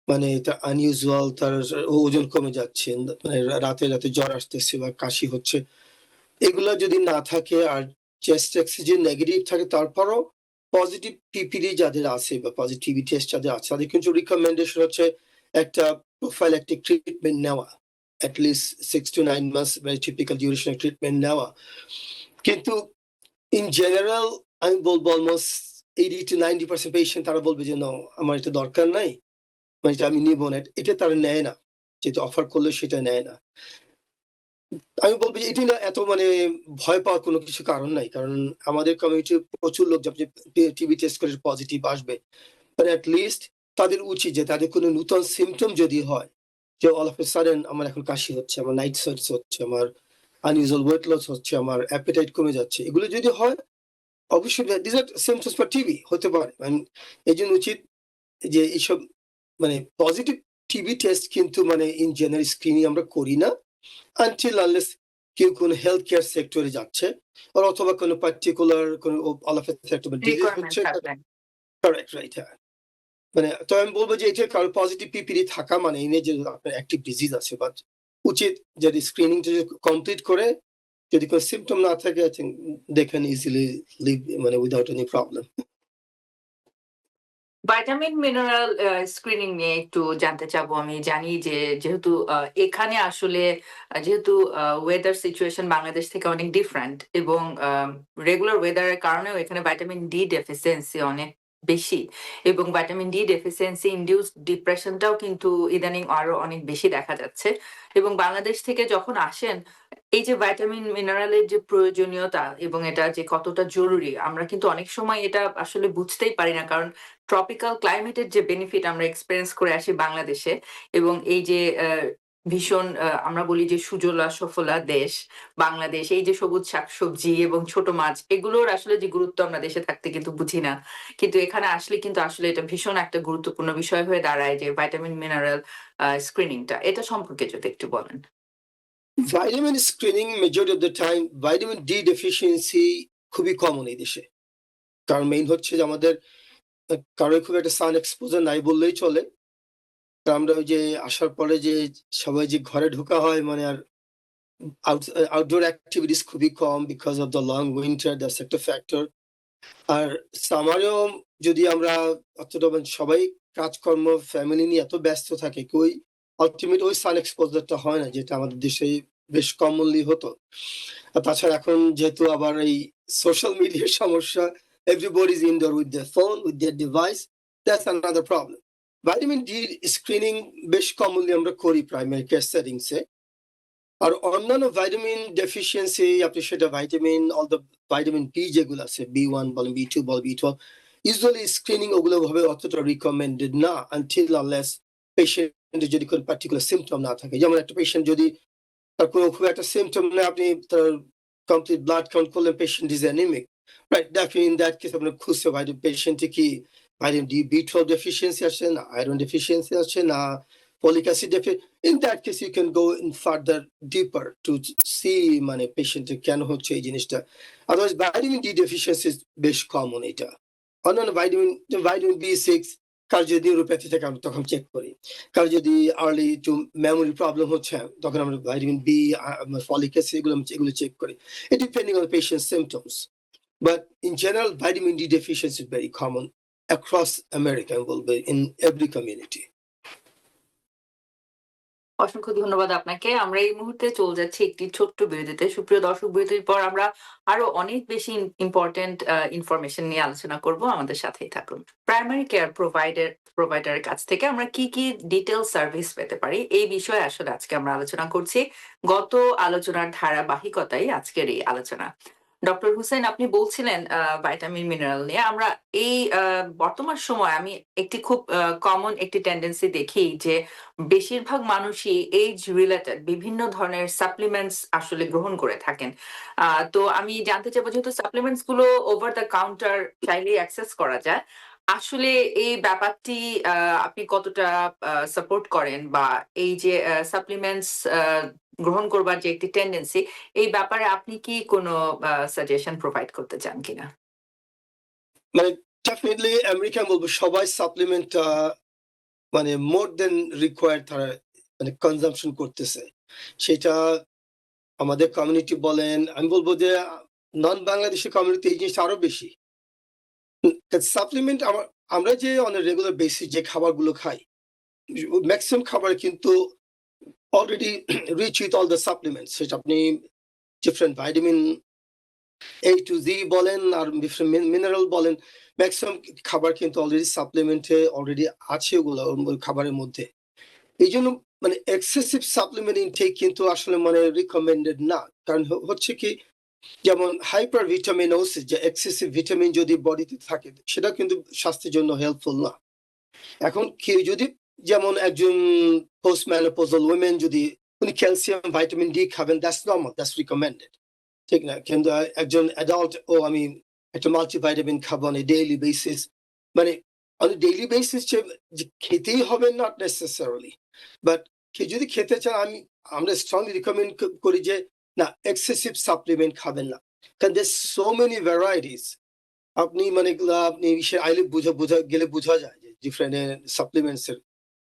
মানে এটা আনইউজুয়াল তার ওজন কমে যাচ্ছে মানে রাতে জ্বর আসতেছে বা কাশি হচ্ছে এগুলা যদি না থাকে আর চেস্ট এক্স-রে যদি নেগেটিভ থাকে তারপরও পজিটিভ পিপিডি যাদের আছে বা পজিটিভ টিবি টেস্ট যাদের আছে তাদের কিন্তু রিকমেন্ডেশন হচ্ছে একটা প্রোফাইল্যাকটিক ট্রিটমেন্ট নেওয়া at least 6 to 9 months very typical duration of treatment নেওয়া কিন্তু ইন জেনারেল আমি বলবো অলমোস্ট 80 to 90% পেশেন্ট তারা বলবে যে no আমার এটা দরকার নাই মানে এটা আমি নিব না এটা তারা নেয় না যেটা অফার করলে সেটা নেয় না আমি বলবো যে এটি না এত মানে ভয় পাওয়ার কোনো কিছু কারণ নাই কারণ আমাদের কমিউনিটির প্রচুর লোক যখন টিবি টেস্ট করে পজিটিভ আসবে বাট অ্যাট লিস্ট তাদের উচিত যে তাদের কোনো নতুন সিমটম যদি হয় যে অল অফ এ সাডেন আমার এখন কাশি হচ্ছে আমার নাইট সোয়েটস হচ্ছে আমার আনইউজুয়াল ওয়েট লস হচ্ছে আমার অ্যাপেটাইট কমে যাচ্ছে এগুলো যদি হয় অবশ্যই this are symptoms for TB হতে পারে মানে এই জন্য উচিত যে এইসব মানে পজিটিভ টিবি টেস্ট কিন্তু মানে ইন জেনারেল স্ক্রিনিং আমরা করি না আনটিল আনলেস কেউ কোনো হেলথ কেয়ার সেক্টরে যাচ্ছে আর অথবা কোনো পার্টিকুলার কোনো all of A sector disease requirement হচ্ছে থাকলে। কারেক্ট রাইট হ্যাঁ মানে তো আমি বলবো যে এটা কারো পজিটিভ পিপিডি থাকা মানে এই নিয়ে যে আপনার অ্যাক্টিভ ডিজিজ আছে বাট উচিত যদি স্ক্রিনিংটা যদি কমপ্লিট করে যদি কোনো সিমটম না থাকে I think they can easily live মানে without any problem vitamin mineral screening নিয়ে একটু জানতে চাবো। আমি জানি যে যেহেতু এখানে আসলে যেহেতু ওয়েদার সিচুয়েশন বাংলাদেশ থেকে অনেক ডিফারেন্ট এবং রেগুলার ওয়েদারের কারণেও এখানে ভাইটামিন ডি ডেফিসিয়েন্সি অনেক বেশি এবং ভাইটামিন ডি ডেফিসিয়েন্সি ইনডিউসড ডিপ্রেশনটাও কিন্তু ইদানিং আরো অনেক বেশি দেখা যাচ্ছে এবং বাংলাদেশ থেকে যখন আসেন এই যে ভাইটামিন মিনারেলের যে প্রয়োজনীয়তা এবং এটা যে কতটা জরুরি আমরা কিন্তু অনেক সময় এটা আসলে বুঝতেই পারি না কারণ ট্রপিক্যাল ক্লাইমেটের যে বেনিফিট আমরা এক্সপেরিয়েন্স করে আসি বাংলাদেশে এবং এই যে ভীষণ আমরা বলি যে সুজলা সফলা দেশ বাংলাদেশ এই যে সবুজ শাকসবজি এবং ছোট মাছ এগুলোর আসলে যে গুরুত্ব আমরা দেশে থাকতে কিন্তু বুঝি না কিন্তু এখানে আসলে কিন্তু আসলে এটা ভীষণ একটা গুরুত্বপূর্ণ বিষয় হয়ে দাঁড়ায় যে ভাইটামিন মিনারেল স্ক্রিনিংটা এটা সম্পর্কে যদি একটু বলেন। Vitamin screening majority of the time vitamin D deficiency খুবই কমন এই দেশে কারণ মেইন হচ্ছে যে আমাদের কারোর খুব একটা সান এক্সপোজার নাই বললেই চলে তা আমরা ওই যে আসার পরে যে সবাই যে ঘরে ঢোকা হয় মানে আর আউটডোর অ্যাক্টিভিটিস খুবই কম because of the long winter that's একটা ফ্যাক্টর আর সামারেও যদি আমরা অতটা মানে সবাই কাজকর্ম ফ্যামিলি নিয়ে এত ব্যস্ত থাকে কই আলটিমেট ওই সান এক্সপোজারটা হয় না যেটা আমাদের দেশে বেশ কমনলি হতো আর তাছাড়া এখন যেহেতু আবার এই সোশ্যাল মিডিয়ার সমস্যা everybody is indoor with their phone with their device that's another problem vitamin D screening বেশ কমনলি আমরা করি প্রাইমারি কেয়ার সেটিংসে আর অন্যান্য ভাইটামিন ডেফিসিয়েন্সি আপনি সেটা vitamin all the vitamin B যেগুলো আছে B1 বলেন B2 বল B12 ইউজুয়ালি স্ক্রিনিং ওগুলো ভাবে অতটা রিকমেন্ডেড না আনটিল আনলেস পেশেন্টের যদি কোনো পার্টিকুলার সিমটম না থাকে যেমন একটা পেশেন্ট যদি তার কোনো খুব একটা সিমটম না আপনি তার কমপ্লিট ব্লাড কাউন্ট করলেন patient is anaemic right definitely in that case আপনার খুঁজতে ভাইটামিন পেশেন্টে কি ভাইটামিন ডি B12 ডেফিসিয়েন্সি আছে না আয়রন ডেফিসিয়েন্সি আছে না folic acid deficit. In that case, you can go in further deeper to see মানে পেশেন্টের কেন হচ্ছে এই জিনিসটা আদারওয়াইজ ভাইটামিন ডি ডেফিসিয়েন্সি বেশ কমন এটা অন্যান্য ভাইটামিন B6 কার যদি নিউরোপ্যাথি থাকে আমরা তখন চেক করি কার যদি আর্লি টু মেমোরি প্রবলেম হচ্ছে তখন আমরা ভাইটামিন বি ফলিক অ্যাসিড এগুলো চেক করি it depending on the patient's symptoms but in general vitamin D deficiency is very common across America will be in every community. অসংখ্য ধন্যবাদ আপনাকে। আমরা এই মুহূর্তে চলে যাচ্ছি একটি ছোট্ট বিরতিতে। সুপ্রিয় দর্শক, বিরতির পর আমরা আরো অনেক বেশি ইম্পোর্টেন্ট ইনফরমেশন নিয়ে আলোচনা করব। আমাদের সাথেই থাকুন। প্রাইমারি কেয়ার প্রোভাইডারের কাছ থেকে আমরা কি ডিটেইল সার্ভিস পেতে পারি এই বিষয়ে আসলে আজকে আমরা আলোচনা করছি। গত আলোচনার ধারাবাহিকতাই আজকের এই আলোচনা। ডক্টর হুসেন আপনি বলছিলেন ভাইটামিন মিনারেল নিয়ে। আমরা এই বর্তমান সময়ে আমি একটি খুব কমন একটি টেনডেন্সি দেখি যে বেশিরভাগ মানুষই এইজ রিলেটেড বিভিন্ন ধরনের সাপ্লিমেন্টস আসলে গ্রহণ করে থাকেন। তো আমি জানতে চাইবো যেহেতু সাপ্লিমেন্টস গুলো ওভার দ্য কাউন্টার চাইলেই অ্যাক্সেস করা যায়। আসলে এই ব্যাপারটি আপনি কতটা সাপোর্ট করেন? বা এই যে সাপ্লিমেন্টস গ্রহণ করবার যে একটি টেনডেন্সি এই ব্যাপারে আপনি কি কোনো সাজেশন প্রোভাইড করতে চান কিনা? মানে ডেফিনেটলি আমেরিকা বলবো সবাই সাপ্লিমেন্ট মানে মোর দেন রিকোয়ার্ড তারা মানে কনজাম্পশন করতেছে। সেটা আমাদের কমিউনিটি বলেন, আমি বলবো যে নন বাংলাদেশি কমিউনিটি এই জিনিসটা আরো বেশি। সাপ্লিমেন্ট আমরা যে অন রেগুলার বেসিস যে খাবারগুলো খাই, ম্যাক্সিমাম খাবার কিন্তু already rich with all the supplements. সেটা আপনি different vitamin A to Z বলেন আর ডিফারেন্ট মিনারেল বলেন, ম্যাক্সিমাম খাবার কিন্তু অলরেডি সাপ্লিমেন্টে অলরেডি আছে ওগুলো খাবারের মধ্যে। এই জন্য মানে এক্সেসিভ সাপ্লিমেন্ট ইনটেক কিন্তু আসলে মানে রিকমেন্ডেড না। কারণ হচ্ছে কি, যেমন হাইপার ভিটামিনোসিস, যে এক্সেসিভ ভিটামিন যদি বডিতে থাকে সেটা কিন্তু স্বাস্থ্যের জন্য হেল্পফুল না। এখন কেউ যদি, যেমন একজন পোস্ট ম্যানোপজাল উইমেন যদি উনি ক্যালসিয়াম ভাইটামিন ডি খাবেন, দ্যাটস নরমাল, দ্যাটস রিকমেন্ডেড, ঠিক না? কিন্তু একজন অ্যাডাল্ট ও আমি একটা মাল্টিভাইটামিন খাবো অন এ ডেইলি বেসিস, মানে অন এ ডেইলি বেসিস যে খেতেই হবে নট নেসেসারিলি, বাট কেউ যদি খেতে চান আমরা স্ট্রংলি রিকমেন্ড করি যে না, এক্সেসিভ সাপ্লিমেন্ট খাবেন না। কারণ দের সো মেনি ভ্যারাইটিস। আপনি মানে আপনি সে আইলে বোঝা গেলে বোঝা যায় যে ডিফারেন্ট সাপ্লিমেন্টস এর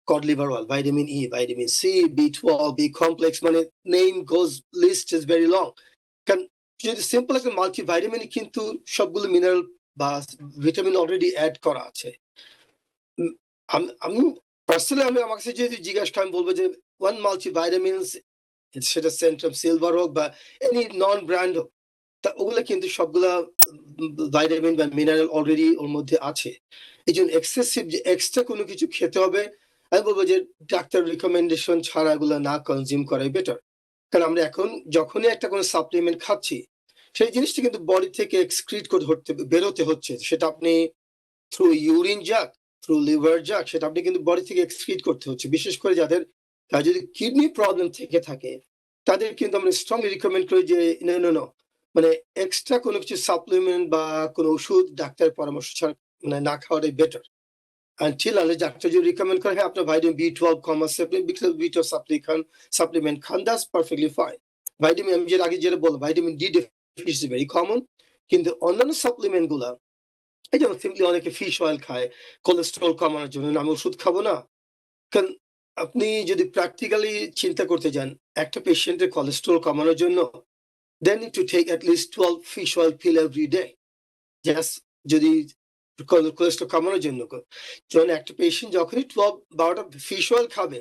cod liver oil, vitamin E, vitamin C, B12, B complex, মানে name goes list is very long. কারণ যদি সিম্পল একটা মাল্টিভাইটামিন কিন্তু সবগুলো মিনারেল বা ভিটামিন অলরেডি অ্যাড করা আছে। আমি পার্সোনালি আমার কাছে যদি জিজ্ঞাসা করেন, আমি বলবো যে ওয়ান মাল্টিভাইটামিনস, সেটা সেন্ট্রাম সিলভার হোক বা এনি নন ব্র্যান্ড হোক, তা ওগুলো কিন্তু সবগুলা ভাইটামিন বা মিনারেল অলরেডি ওর মধ্যে আছে। এই জন্য এক্সেসিভ যে এক্সট্রা কোনো কিছু খেতে হবে, আমি বলবো যে ডাক্তার রিকমেন্ডেশন ছাড়া এগুলো না কনজিউম করাই বেটার। কারণ আমরা এখন যখনই একটা কোনো সাপ্লিমেন্ট খাচ্ছি, সেই জিনিসটা কিন্তু বডি থেকে এক্সক্রিট করে বেরোতে হচ্ছে। সেটা আপনি থ্রু ইউরিন যাক, থ্রু লিভার যাক, সেটা আপনি কিন্তু বডি থেকে এক্সক্রিট করতে হচ্ছে। বিশেষ করে যাদের যদি কিডনি প্রবলেম থেকে থাকে, তাদের কিন্তু আমরা স্ট্রংলি রিকমেন্ড করি যে নো, মানে এক্সট্রা কোনো কিছু সাপ্লিমেন্ট বা কোনো ওষুধ ডাক্তারের পরামর্শ ছাড়া মানে না খাওয়াটাই বেটার। আনটিল আনলেস ডাক্তার যদি রিকমেন্ড করে হ্যাঁ আপনার ভাইটামিন B12 কম আছে, আপনি B12 supplement Khan, that's perfectly fine. Vitamin, আমি যেটা আগে যেটা বললাম, vitamin D deficiency very common. কিন্তু অন্যান্য সাপ্লিমেন্ট গুলা, এই যেমন সিম্পলি অনেকে ফিশ অয়েল খায় কোলেস্টেরল কমানোর জন্য, আমি ওষুধ খাবো না। কারণ আপনি যদি প্র্যাকটিক্যালি চিন্তা করতে যান, একটা পেশেন্টের কোলেস্টেরল কমানোর জন্য they need to take at least 12 fish oil pill every day. Just যদি কোলেস্টেরল কমানোর জন্য। যখন একটা পেশেন্ট যখনই 12-12টা ফিশ অয়েল খাবে,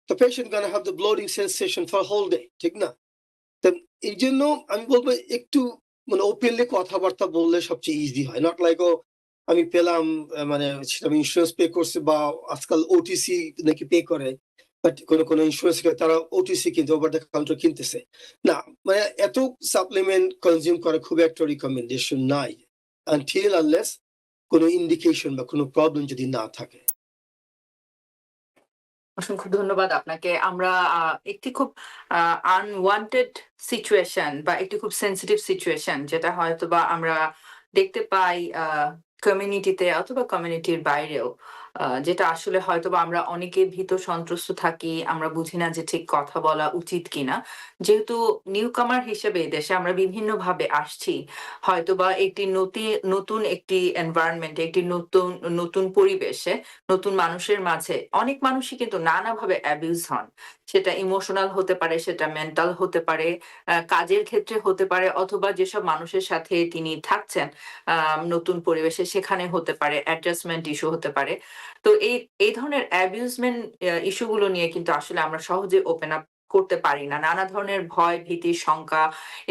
the patient gonna have the bloating sensation for a whole day, ঠিক না? তো এই জন্য আমি বলবো একটু মানে ওপেনলি কথাবার্তা বললে সবচেয়ে ইজি হয়। নট লাইক ও আমি পেলাম মানে সেটা আমি ইন্সুরেন্স পে করছি, বা আজকাল ওটিসি নাকি পে করে, বাট কোনো ইন্সুরেন্স তারা ওটিসি কিন্তু ওভার দ্য কাউন্টার কিনতেছে না। মানে এত সাপ্লিমেন্ট কনজিউম করা খুব একটা রিকমেন্ডেশন নাই, আনটিল আনলেস কোনো ইন্ডিকেশন বা কোনো প্রবলেম যদি না থাকে। অসংখ্য ধন্যবাদ আপনাকে। আমরা একটি খুব আনওয়ান্টেড সিচুয়েশন বা একটি খুব সেনসিটিভ সিচুয়েশন যেটা হয়তোবা আমরা দেখতে পাই কমিউনিটিতে অথবা কমিউনিটির বাইরেও, যেটা আসলে হয়তোবা আমরা অনেকে ভীত সন্ত্রস্ত থাকি। আমরা বুঝি না যে ঠিক কথা বলা উচিত কিনা। যেহেতু নিউকামার হিসেবে দেশে আমরা বিভিন্নভাবে আসছি, হয়তোবা একটি নতুন একটি এনভায়রনমেন্টে, একটি নতুন পরিবেশে, নতুন মানুষের মাঝে অনেক মানুষই কিন্তু নানাভাবে অ্যাবিউজ হন। সেটা ইমোশনাল হতে পারে, সেটা মেন্টাল হতে পারে, কাজের ক্ষেত্রে হতে পারে, অথবা যেসব মানুষের সাথে তিনি থাকছেন নতুন পরিবেশে সেখানে হতে পারে, অ্যাডজাস্টমেন্ট ইস্যু হতে পারে। তো এই ধরনের অ্যাবিউজমেন্ট ইস্যুগুলো নিয়ে কিন্তু আসলে আমরা সহজে ওপেন আপ করতে পারি না। নানা ধরনের ভয়, ভীতি, শঙ্কা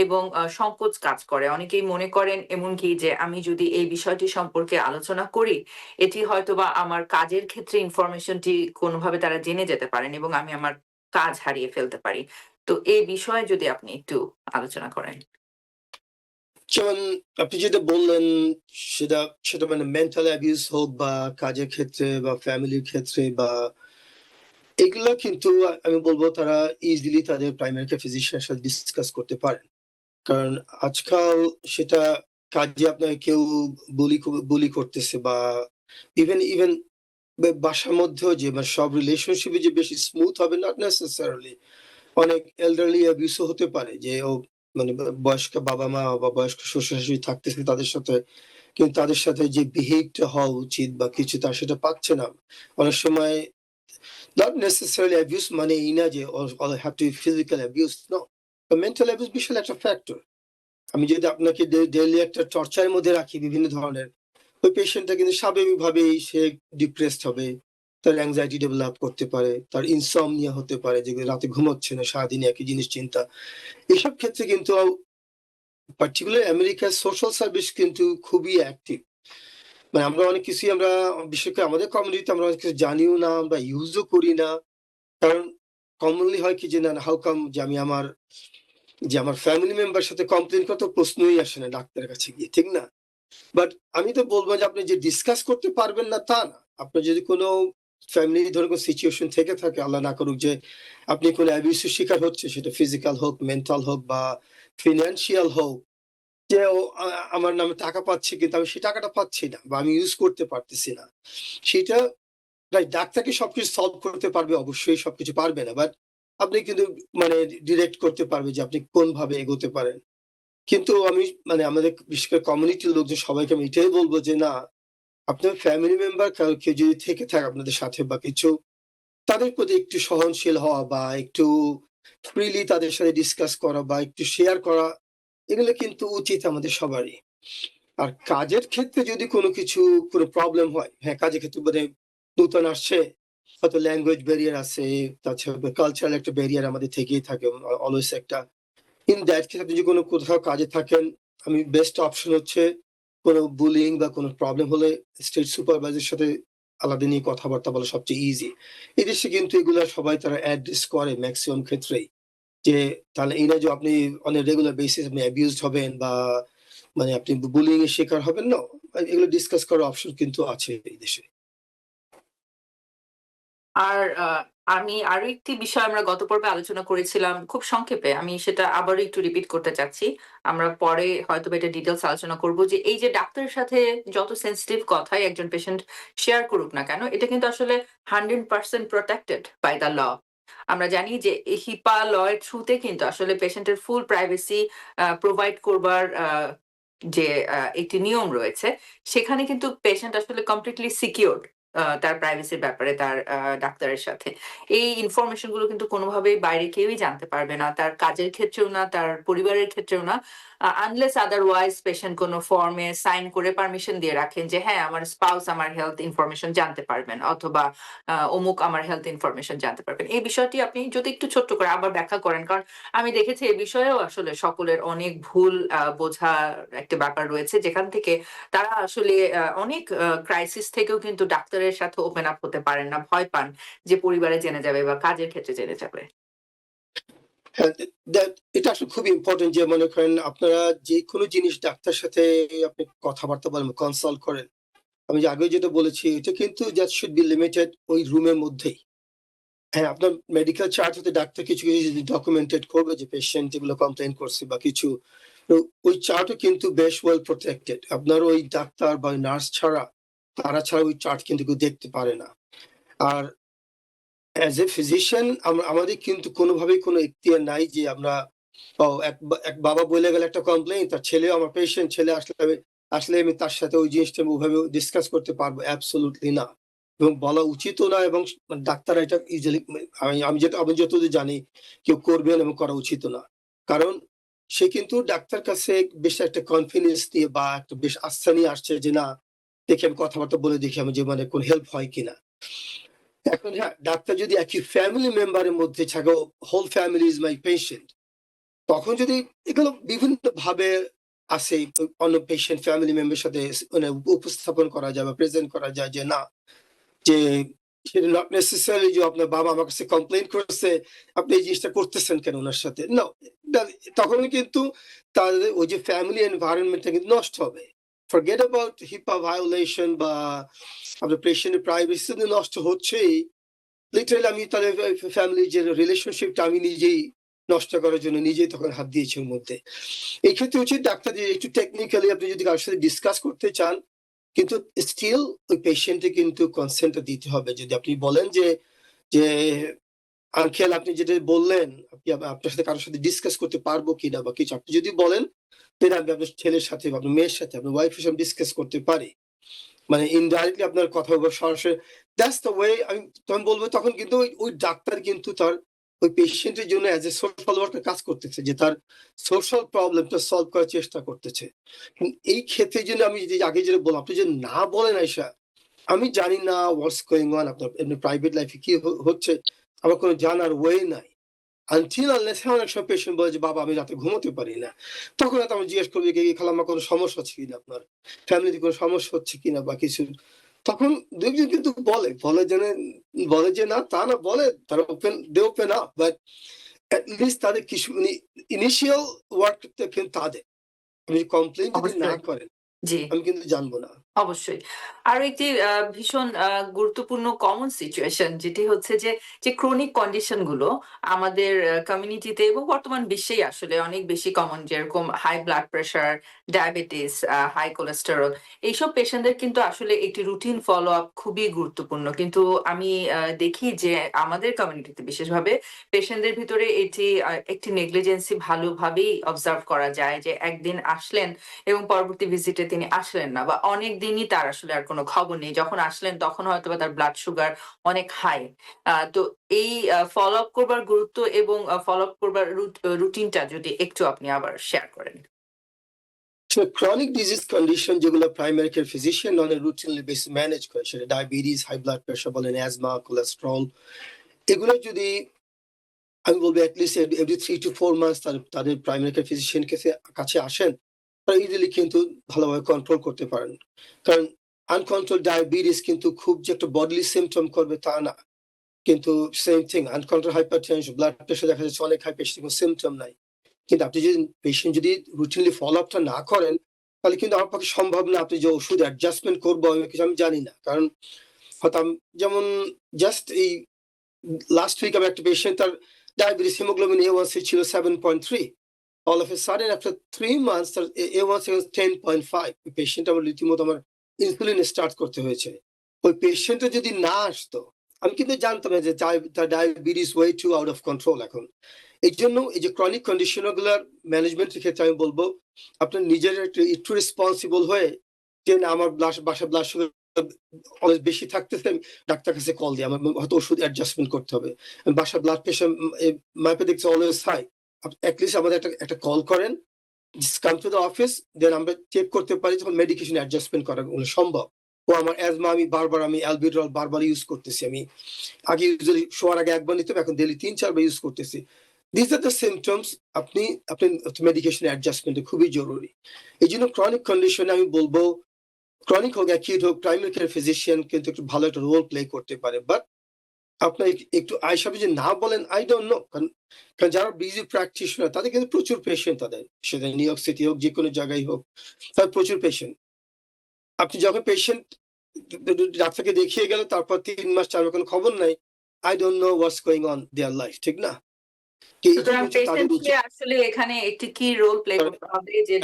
এবং সংকোচ কাজ করে। অনেকেই মনে করেন এমনকি যে আমি যদি এই বিষয়টি সম্পর্কে আলোচনা করি, এটি হয়তোবা আমার কাজের ক্ষেত্রে ইনফরমেশনটি কোনোভাবে তারা জেনে যেতে পারেন এবং আমি আমার কাজ হারিয়ে ফেলতে পারি। তো এই বিষয়ে যদি আপনি একটু আলোচনা করেন। যেমন আপনি যেটা বললেন সেটা সেটা মানে মেন্টাল অ্যাবিউজ হোক বা কাজের ক্ষেত্রে বা ফ্যামিলির ক্ষেত্রে বা এগুলা কিন্তু আমি বলব তারা ইজিলি তাদের প্রাইমারি কেয়ার ফিজিশিয়ানের সাথে ডিসকাস করতে পারেন। কারণ আজকাল সেটা কাজে আপনাকে কেউ বুলি করতেছে বা ইভেন বাসার মধ্যেও যে সব রিলেশনশিপে যে বেশি স্মুথ হবে নট নেসেসারিলি। অনেক এল্ডারলি অ্যাবিউস ও হতে পারে যে ও মানে বয়স্ক বাবা-মা বা বয়স্ক শ্বশুর-শাশুড়ি থাকতেছে তাদের সাথে, কিন্তু তাদের সাথে যে বিহেভটা হওয়া উচিত বা কিছু তারা সেটা পাচ্ছে না। অনেক সময় not necessarily abuse মানে এই না যে all have to be physical abuse, no. Mental abuse বিশাল একটা ফ্যাক্টর। আমি যদি আপনাকে ডেইলি একটা টর্চারের মধ্যে রাখি বিভিন্ন ধরনের, ওই পেশেন্টটা কিন্তু স্বাভাবিকভাবেই সে ডিপ্রেসড হবে। তার অ্যাংজাইটি ডেভেলপ করতে পারে, তার ইনসমনিয়া হতে পারে যে রাতে ঘুমোচ্ছে না, সারাদিন একই জিনিস চিন্তা। এসব ক্ষেত্রে কিন্তু পার্টিকুলার আমেরিকার সোশ্যাল সার্ভিস কিন্তু খুবই অ্যাক্টিভ। মানে আমরা অনেক কিছুই আমরা বিশেষ করে আমাদের কমিউনিটিতে আমরা অনেক কিছু জানিও না বা ইউজও করি না। কারণ কমনলি হয় কি যে না হাউ কাম যে আমি আমার ফ্যামিলি মেম্বার সাথে কমপ্লেইন করার তো প্রশ্নই আসে না ডাক্তারের কাছে গিয়ে, ঠিক না? বাট আমি তো বলব যে আপনি যে ডিসকাস করতে পারবেন না তা না। আপনার যদি কোনো ফ্যামিলি ধরেন কোনো সিচুয়েশন থেকে থাকে, আল্লাহ না করুক যে আপনি কোনো অ্যাবিউস এর শিকার হচ্ছে, সেটা ফিজিক্যাল হোক, মেন্টাল হোক বা ফিন্যান্সিয়াল হোক, যে ও আমার নামে টাকা পাচ্ছে কিন্তু আমি সেই টাকাটা পাচ্ছি না বা আমি ইউজ করতে পারতেছি না। সেটা রাইট, ডাক্তার কি সবকিছু সলভ করতে পারবে? অবশ্যই সবকিছু পারবে না। বাট আপনি কিন্তু মানে ডিরেক্ট করতে পারবে যে আপনি কোনভাবে এগোতে পারেন। কিন্তু আমি মানে আমাদের বিশেষ করে কমিউনিটির লোকজন সবাইকে আমি এটাই বলব যে না, আপনার ফ্যামিলি মেম্বার কেউ যদি থেকে থাকে আপনাদের সাথে বা কিছু, তাদের প্রতি একটু সহনশীল হওয়া বা একটু ফ্রিলি তাদের সাথে ডিসকাস করা বা একটু শেয়ার করা, এগুলো কিন্তু উচিত আমাদের সবারই। আর কাজের ক্ষেত্রে যদি কোনো প্রবলেম হয়, হ্যাঁ, কাজের ক্ষেত্রে মানে নতুন আসছে, হয়তো ল্যাঙ্গুয়েজ ব্যারিয়ার আছে, তাছাড়া কালচারাল একটা ব্যারিয়ার আমাদের থেকেই থাকে অলওয়েজ একটা। ইন দ্যাট কেস আপনি যদি কোথাও কাজে থাকেন, বেস্ট অপশন হচ্ছে কোনো বুলিং বা কোনো প্রবলেম হলে স্টেট সুপারভাইজারের সাথে আলাদা নিয়ে কথাবার্তা বলা সবচেয়ে ইজি। এদেশে কিন্তু এগুলা সবাই তারা অ্যাড্রেস করে মেক্সিমাম ক্ষেত্রেই। যে তাহলে এই না যে আপনি অন এ রেগুলার বেসিস আপনি অ্যাবিউজড হবেন বা মানে আপনি বুলিং এর শিকার হবেন না। এগুলো ডিসকাস করার অপশন কিন্তু আছে এই দেশে। আর আমি আরো একটি বিষয় আমরা গত পর্বে আলোচনা করেছিলাম খুব সংক্ষেপে। আমি সেটা আবারও একটু রিপিট করতে চাচ্ছি। আমরা পরে হয়তোবা এটা ডিটেইলস আলোচনা করব যে এই যে ডাক্তারের সাথে যত সেনসিটিভ কথাই একজন পেশেন্ট শেয়ার করুক না কেন, এটা কিন্তু আসলে 100% প্রটেক্টেড বাই দ্য ল। আমরা জানি যে এই হিপা ল এর থ্রুতে কিন্তু আসলে পেশেন্টের ফুল প্রাইভেসি প্রোভাইড করবার যে একটি নিয়ম রয়েছে, সেখানে কিন্তু পেশেন্ট আসলে কমপ্লিটলি সিকিউরড তার প্রাইভেসির ব্যাপারে তার ডাক্তারের সাথে। এই ইনফরমেশন গুলো কিন্তু কোনোভাবেই বাইরে কেউই জানতে পারবে না। তার কাজের ক্ষেত্রেও না, তার পরিবারের ক্ষেত্রেও না। আনলেস আদারওয়াইজ পেশেন্ট কোনো ফর্মে সাইন করে পারমিশন দিয়ে রাখেন যে হ্যাঁ, আমার স্পাউস আমার হেলথ ইনফরমেশন জানতে পারবেন অথবা অমুক আমার হেলথ ইনফরমেশন জানতে পারবেন। এই বিষয়টি আপনি যদি একটু ছোট্ট করে আবার ব্যাখ্যা করেন। কারণ আমি দেখেছি এ বিষয়েও আসলে সকলের অনেক ভুল বোঝার একটা ব্যাপার রয়েছে। যেখান থেকে তারা আসলে অনেক ক্রাইসিস থেকেও কিন্তু ডাক্তারের সাথে ওপেন আপ হতে পারেন না। ভয় পান যে পরিবারে জেনে যাবে বা কাজের ক্ষেত্রে জেনে যাবে। হ্যাঁ, এটা আসলে খুবই ইম্পোর্টেন্ট যে মনে করেন আপনারা যেকোনো জিনিস ডাক্তারের সাথে আপনি কথাবার্তা বলেন, কনসাল্ট করেন। আমি যে আগেও যেটা বলেছি এটা কিন্তু জাস্ট শুড বি লিমিটেড ওই রুমের মধ্যেই। হ্যাঁ, আপনার মেডিকেল চার্ট হতে ডাক্তার কিছু যদি ডকুমেন্টেড করবে যে পেশেন্ট এগুলো কমপ্লেইন করছে বা কিছু, তো ওই চার্টও কিন্তু বেশ ওয়েল প্রটেক্টেড। আপনার ওই ডাক্তার বা নার্স ছাড়া, তারা ছাড়া ওই চার্ট কিন্তু কেউ দেখতে পারে না। আর অ্যাজ এ ফিজিশিয়ান আমাদের কিন্তু কোনোভাবেই কোনো এখতিয়ার নাই যে আমরা এক বাবা বলে গেল একটা কমপ্লেইন, তার ছেলেও আমার পেশেন্ট, ছেলে আসলে আমি তার সাথে ওই জিনিসটা আমি ওভাবে ডিসকাস করতে পারবো? অ্যাবসোলিউটলি না। এবং বলা উচিতও না এবং মানে ডাক্তাররা এটা ইজিলি আমি যতদূর জানি কেউ করবেন এবং করা উচিতও না। কারণ সে কিন্তু ডাক্তার কাছে বেশ একটা কনফিডেন্স দিয়ে বা একটা বেশ আস্থা নিয়ে আসছে যে না, দেখি আমি কথাবার্তা বলে দেখি আমি যে মানে কোন হেল্প হয় কিনা। এখন হ্যাঁ, ডাক্তার যদি একই ফ্যামিলি মেম্বারের মধ্যে থাকে, whole family is my patient, তখন যদি এগুলো বিভিন্নভাবে আসে অন্য পেশেন্ট ফ্যামিলি মেম্বারের সাথে মানে উপস্থাপন করা যায় বা প্রেজেন্ট করা যায় যে না, যে সেটা নট নেসেসারি যে আপনার বাবা আমার কাছে কমপ্লেইন করছে, আপনি এই জিনিসটা করতেছেন কেন উনার সাথে? নো, তখনই কিন্তু তাদের ওই যে ফ্যামিলি এনভায়রনমেন্টটা কিন্তু নষ্ট হবে। ফরগেট অ্যাবাউট হিপা ভায়োলেশন বা আপনার পেশেন্টের প্রাইভেসি তো নষ্ট হচ্ছেই। লিটারালি আমি তাদের ফ্যামিলির যে রিলেশনশিপটা আমি নিজেই নষ্ট করার জন্য নিজেই তখন হাত দিয়েছি ওর মধ্যে। এই ক্ষেত্রে উচিত ডাক্তার যে একটু টেকনিক্যালি আপনি যদি কারোর সাথে ডিসকাস করতে চান, কিন্তু স্টিল ওই পেশেন্টে কিন্তু কনসেন্টটা দিতে হবে। যদি আপনি বলেন যে আঙ্কেল আপনি যেটা বললেন, আপনার সাথে কারো সাথে ডিসকাস করতে পারবো কিনা বা কিছু আপনি যদি বলেন, then আমি আপনার ছেলের সাথে বা আপনার মেয়ের সাথে, আপনার ওয়াইফের সাথে ডিসকাস করতে পারি। মানে ইনডাইরেক্টলি আপনার কথা বলবো সরাসরি। দ্যাটস দ্য ওয়ে আমি তখন বলবো তখন কিন্তু ওই ডাক্তার কিন্তু তার ওই পেশেন্টের জন্য অ্যাজ এ সোশ্যাল ওয়ার্কার কাজ করতেছে যে তার সোশ্যাল প্রবলেমটা সলভ করার চেষ্টা করতেছে। এই ক্ষেত্রে জন্য আমি যে আগে যেটা বললাম, আপনি যদি না বলেন আয়েশা, আমি জানি না হোয়াটস গোইং অন আপনার এমনি প্রাইভেট লাইফে কি হচ্ছে, আমার কোনো জানার ওয়ে নাই। আনটিল আনলেস অনেক সময় পেশেন্ট বলে যে, "বাবা আমি রাতে ঘুমোতে পারি না।" তখন হয়তো আমি জিজ্ঞেস করবি কি খালাম্মা কোনো সমস্যা হচ্ছে কিনা আপনার? ফ্যামিলিতে কোনো সমস্যা হচ্ছে কিনা বা কিছু। তখন ২ একজন কিন্তু বলে যে না তা না বলে, তারা they open up but at least তাদের কিছু মানে ইনিশিয়াল ওয়ার্কটা কিন্তু তাদের। আপনি কমপ্লেইন যদি না অবশ্যই। করেন, জি। আমি কিন্তু জানবো না। অবশ্যই। আরো একটি ভীষণ গুরুত্বপূর্ণ কমন সিচুয়েশন যেটি হচ্ছে যে ক্রনিক কন্ডিশন গুলো আমাদের কমিউনিটিতে এবং বর্তমান বিশ্বেই আসলে অনেক বেশি কমন, যেরকম high blood pressure, diabetes, high cholesterol. এইসব পেশেন্টদের কিন্তু আসলে একটি রুটিন ফলো আপ খুবই গুরুত্বপূর্ণ। কিন্তু আমি দেখি যে আমাদের কমিউনিটিতে বিশেষভাবে পেশেন্টদের ভিতরে এটি একটি নেগলিজেন্সি ভালোভাবেই অবজার্ভ করা যায় যে একদিন আসলেন এবং পরবর্তী ভিজিটে তিনি আসলেন না বা অনেকদিনই তার আসলে আর কোনো খবর নেই। যখন আসলেন তখন হয়তোবা তার ব্লাড সুগার অনেক হাই। তো এই ফলো আপ করবার গুরুত্ব এবং ফলো আপ করবার রুটিনটা যদি একটু আপনি আবার শেয়ার করেন। So chronic disease condition যেগুলো primary care physician on a routinely basis manage করে, সেটা ডায়াবেটিস, হাই ব্লাড প্রেশার বলেন, অ্যাজমা, কোলেস্টেরল, এগুলো যদি আমি বলবো at least every 3 to 4 months তাদের প্রাইমারি কেয়ার ফিজিশিয়ান কাছে আসেন, তারা ইজিলি কিন্তু ভালোভাবে কন্ট্রোল করতে পারেন। কারণ আনকন্ট্রোলড ডায়াবেটিস কিন্তু খুব যে একটা বডলি সিম্পটম করবে তা না। কিন্তু same thing uncontrolled hypertension, blood pressure দেখা যাচ্ছে অনেক হাই, পেশেন্টের কোনো সিম্পটম নাই। কিন্তু আপনি যদি পেশেন্ট যদি রুটিনলি ফলো আপটা না করেন, তাহলে কিন্তু আমার পক্ষে সম্ভব না আপনি যে ওষুধ অ্যাডজাস্টমেন্ট করবো আমি কিছু আমি জানি না। কারণ হয়তো যেমন জাস্ট এই লাস্ট উইক আমার একটা পেশেন্ট তার ডায়াবেটিস হিমোগ্লোবিন A1C ছিল 7.3, all of a sudden after 3 months তার A1C was 10.5। ওই পেশেন্ট আমার রীতিমতো আমার ইনসুলিন স্টার্ট করতে হয়েছে। ওই পেশেন্টটা যদি না আসতো, আমি কিন্তু জানতাম না যে তার diabetes way to out of control এখন। এইজন্য এই যে ক্রনিক কন্ডিশন গুলার ম্যানেজমেন্টের ক্ষেত্রে আমি বলব, আপনার নিজের একটু রেসপন্সিবল হয়ে যে না আমার বাসায় ব্লাড সুগার অনেক বেশি থাকতেছে, আমি ডাক্তার কাছে কল দিই। আমার হয়তো ওষুধ অ্যাডজাস্টমেন্ট করতে হবে। বাসার ব্লাড প্রেশার মাপে দেখছি অলওয়েজ হাই। এট লিস্ট আমাদের একটা কল করেন। Just come to the office, then আমরা চেক করতে পারি তখন মেডিকেশন অ্যাডজাস্টমেন্ট করা সম্ভব। ও আমার অ্যাজমা আমি বারবার অ্যালবেডরল বারবার ইউজ করতেছি। আমি আগে ইউজুয়ালি শোয়ার আগে একবার নিতাম, এখন ডেইলি ৩-৪ বার ইউজ করতেছি। These are the symptoms আপনি মেডিকেশন অ্যাডজাস্টমেন্ট খুবই জরুরি। এইজন্য ক্রনিক কন্ডিশনে আমি বলবো ক্রনিক হোক, অ্যাকিউট হোক, প্রাইমারি কেয়ার ফিজিশিয়ান কিন্তু একটু ভালো একটা রোল প্লে করতে পারে। বাট আপনার একটু হিসাবে যদি না বলেন, আই ডোন্ট নো। কারণ যারা বিজি প্র্যাকটিশনার তাদের কিন্তু প্রচুর পেশেন্ট তাদের। সেটা নিউ ইয়র্ক সিটি হোক, যেকোনো জায়গায় হোক, তাদের প্রচুর পেশেন্ট। আপনি যখন পেশেন্ট ডাক্তারকে দেখিয়ে গেল তারপর ৩ মাস ৪ মাস কোনো খবর নাই। I don't know what's going on their life, ঠিক না? এই জন্য সুতরাং হচ্ছে তাদের পেশেন্টকে উচিত আসলে এখানে একটি কি রোল প্লে করতে হবে যে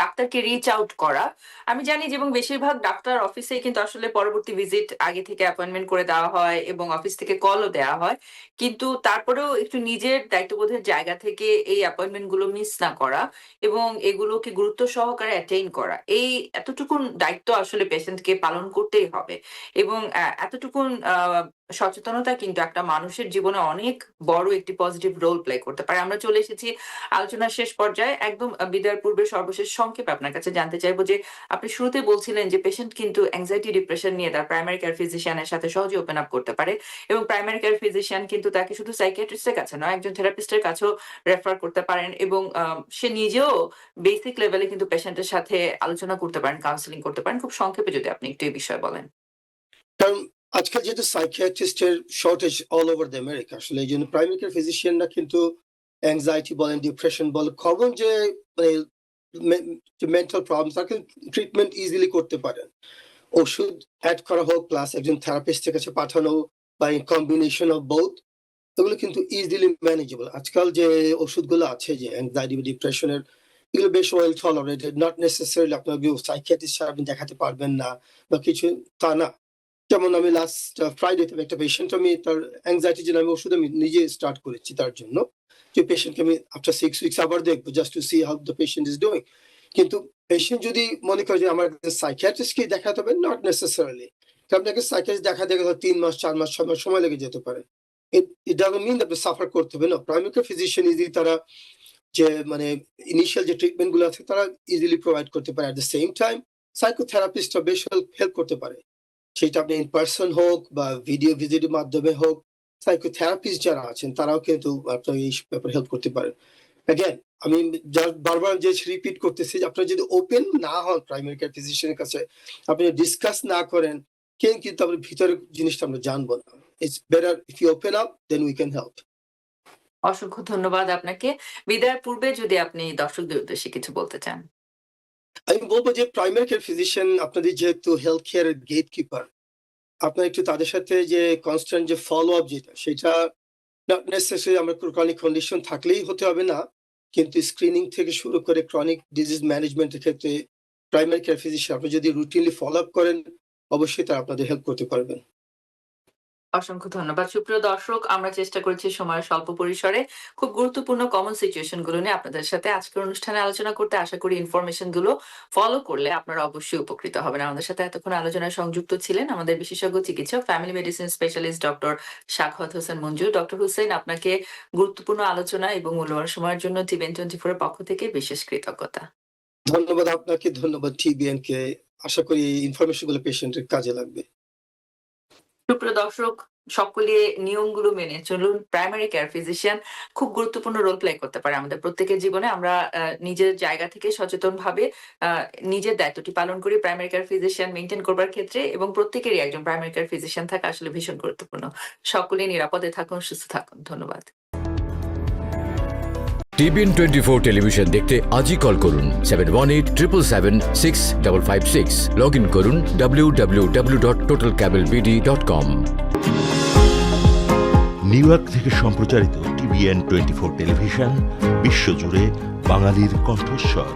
ডাক্তারকে রিচ আউট করা। আমি জানি যে এবং বেশিরভাগ ডাক্তার অফিসেই কিন্তু আসলে পরবর্তী ভিজিট আগে থেকে অ্যাপয়েন্টমেন্ট করে দেওয়া হয় এবং অফিস থেকে কলও দেওয়া হয়। কিন্তু তারপরেও একটু নিজের দায়িত্ববোধের জায়গা থেকে এই অ্যাপয়েন্টমেন্ট গুলো মিস না করা এবং এগুলোকে গুরুত্ব সহকারে অ্যাটেইন করা। এই এতটুকুন দায়িত্ব আসলে পেশেন্টকে পালন করতেই হবে। এবং এতটুকুন সচেতনতা কিন্তু একটা মানুষের জীবনে অনেক বড় একটি পজিটিভ রোল প্লে করতে পারে। আমরা চলে এসেছি আলোচনার শেষ পর্যায়ে। একদম বিদায়ের পূর্বে সর্বশেষ সংক্ষেপে আপনার কাছে জানতে চাইবো যে, আপনি শুরুতে বলছিলেন যে পেশেন্ট কিন্তু anxiety ডিপ্রেশন নিয়ে তার প্রাইমারি কেয়ার ফিজিশিয়ান এর সাথে সহজেই ওপেন আপ করতে পারে এবং প্রাইমারি কেয়ার ফিজিশিয়ান কিন্তু তাকে শুধু সাইকিয়াট্রিস্ট এর কাছে নয়, একজন থেরাপিস্ট এর কাছেও রেফার করতে পারেন এবং সে নিজেও বেসিক লেভেলে কিন্তু পেশেন্টের সাথে আলোচনা করতে পারেন, কাউন্সেলিং করতে পারেন। খুব সংক্ষেপে যদি আপনি একটু এই বিষয়ে বলেন। কারণ আজকাল যেহেতু সাইকিয়াট্রিস্টের shortage all over the America, আসলে এই জন্য প্রাইমারি কেয়ার ফিজিশিয়ানরা কিন্তু অ্যাংজাইটি বলেন, ডিপ্রেশন বলেন, কমন যে মানে মেন্টাল প্রবলেম তাকে ট্রিটমেন্ট ইজিলি করতে পারেন। ওষুধ অ্যাড করা হোক প্লাস একজন থেরাপিস্টের কাছে পাঠানো বা ইন কম্বিনেশন অফ বোথ, এগুলো কিন্তু ইজিলি ম্যানেজেবল। আজকাল যে ওষুধগুলো আছে যে অ্যাংজাইটি বা ডিপ্রেশনের, এগুলো বেশ ওয়েল টলারেটেড, নট নেসেসারিলি আপনার সাইকিয়াট্রিস্ট ছাড়া আপনি দেখাতে পারবেন না বা কিছু তা না। যেমন আমি লাস্ট ফ্রাইডেতে একটা পেশেন্ট, আমি তার অ্যাংজাইটির জন্য আমি ওষুধ আমি নিজে স্টার্ট করেছি তার জন্য, যে পেশেন্টকে আমি আফটার 6 উইকস আবার দেখবো just to see how the patient is doing. কিন্তু পেশেন্ট যদি মনে করে যে আমার সাইকিয়াট্রিস্টকে দেখাতে হবে, নট নেসেসারিলি। আপনাকে সাইকিয়াট্রিস্ট দেখা 3 মাস 4 মাস 6 মাস সময় লেগে যেতে পারে। ইট ডাজন্ট মিন আপনি সাফার করতে হবে না। প্রাইমারি কেয়ার ফিজিশিয়ান ইজিলি তারা যে মানে ইনিশিয়াল যে ট্রিটমেন্ট গুলো আছে তারা ইজিলি প্রোভাইড করতে পারে। অ্যাট দ্য সেম টাইম সাইকোথেরাপিস্টরা বেশ হেল্প করতে পারে, সেটা আপনি ইন পার্সন হোক বা ভিডিও ভিজিটের মাধ্যমে হোক। সাইকোথেরাপিস্ট যারা আছেন তারাও কিন্তু আপনার এই ব্যাপারে হেল্প করতে পারেন। অ্যাগেন আমি বারবার যে রিপিট করতেছি, যে আপনারা যদি ওপেন না হন প্রাইমারি কেয়ার ফিজিশিয়ানের কাছে, আপনি ডিসকাস না করেন, কিন্তু আপনার ভিতরের জিনিসটা আমরা জানবো না। It's better if you open up, then we can help. অসংখ্য ধন্যবাদ আপনাকে। বিদায়ের পূর্বে যদি আপনি দর্শকদের উদ্দেশ্যে কিছু বলতে চান। আমি বলবো যে প্রাইমারি কেয়ার ফিজিশিয়ান আপনাদের যেহেতু হেলথ কেয়ারের গেট কিপার, আপনার একটু তাদের সাথে যে কনস্ট্যান্ট যে ফলো আপ যেটা, সেটা নট নেসেসারি আমরা ক্রনিক কন্ডিশন থাকলেই হতে হবে না, কিন্তু স্ক্রিনিং থেকে শুরু করে ক্রনিক ডিজিজ ম্যানেজমেন্টের ক্ষেত্রে প্রাইমারি কেয়ার ফিজিশিয়ান আপনি যদি রুটিনলি ফলো আপ করেন, অবশ্যই তারা আপনাদের হেল্প করতে পারবেন। অসংখ্য ধন্যবাদ। সুপ্রিয় দর্শক, আমরা চেষ্টা করেছি সময়ের স্বল্প পরিসরে খুব গুরুত্বপূর্ণ কমন সিচুয়েশন গুলো নিয়ে আপনাদের সাথে আজকের অনুষ্ঠানে আলোচনা করতে। আশা করি ইনফরমেশন গুলো ফলো করলে আপনারা অবশ্যই উপকৃত হবেন। আমাদের সাথে এতক্ষণ আলোচনায় সংযুক্ত ছিলেন আমাদের বিশেষজ্ঞ চিকিৎসক, family medicine specialist doctor Sakhawat Hossain Manju. Doctor Hussain, আপনাকে গুরুত্বপূর্ণ আলোচনা এবং মূল্যবান সময়ের জন্য টিভেন 24 এর পক্ষ থেকে বিশেষ কৃতজ্ঞতা। ধন্যবাদ আপনাকে, ধন্যবাদ টিবিএন কে। আশা করি ইনফরমেশন গুলো পেশেন্টের কাজে লাগবে। সুপ্রিয় দর্শক, সকলে নিয়মগুলো মেনে চলুন। প্রাইমারি কেয়ার ফিজিশিয়ান খুব গুরুত্বপূর্ণ রোল প্লে করতে পারে আমাদের প্রত্যেকের জীবনে। আমরা নিজের জায়গা থেকে সচেতনভাবে নিজের দায়িত্বটি পালন করি প্রাইমারি কেয়ার ফিজিশিয়ান মেইনটেইন করবার ক্ষেত্রে, এবং প্রত্যেকেরই একজন প্রাইমারি কেয়ার ফিজিশিয়ান থাকা আসলে ভীষণ গুরুত্বপূর্ণ। সকলে নিরাপদে থাকুন, সুস্থ থাকুন। ধন্যবাদ। টিবিএন 24 টেলিভিশন দেখতে আজই কল করুন 7187776556। লগ ইন করুন www.totalcablebd.com। নিউ ইয়র্ক থেকে সম্প্রচারিত টিবিএন 24 টেলিভিশন বিশ্বজুড়ে বাঙালির কণ্ঠস্বর।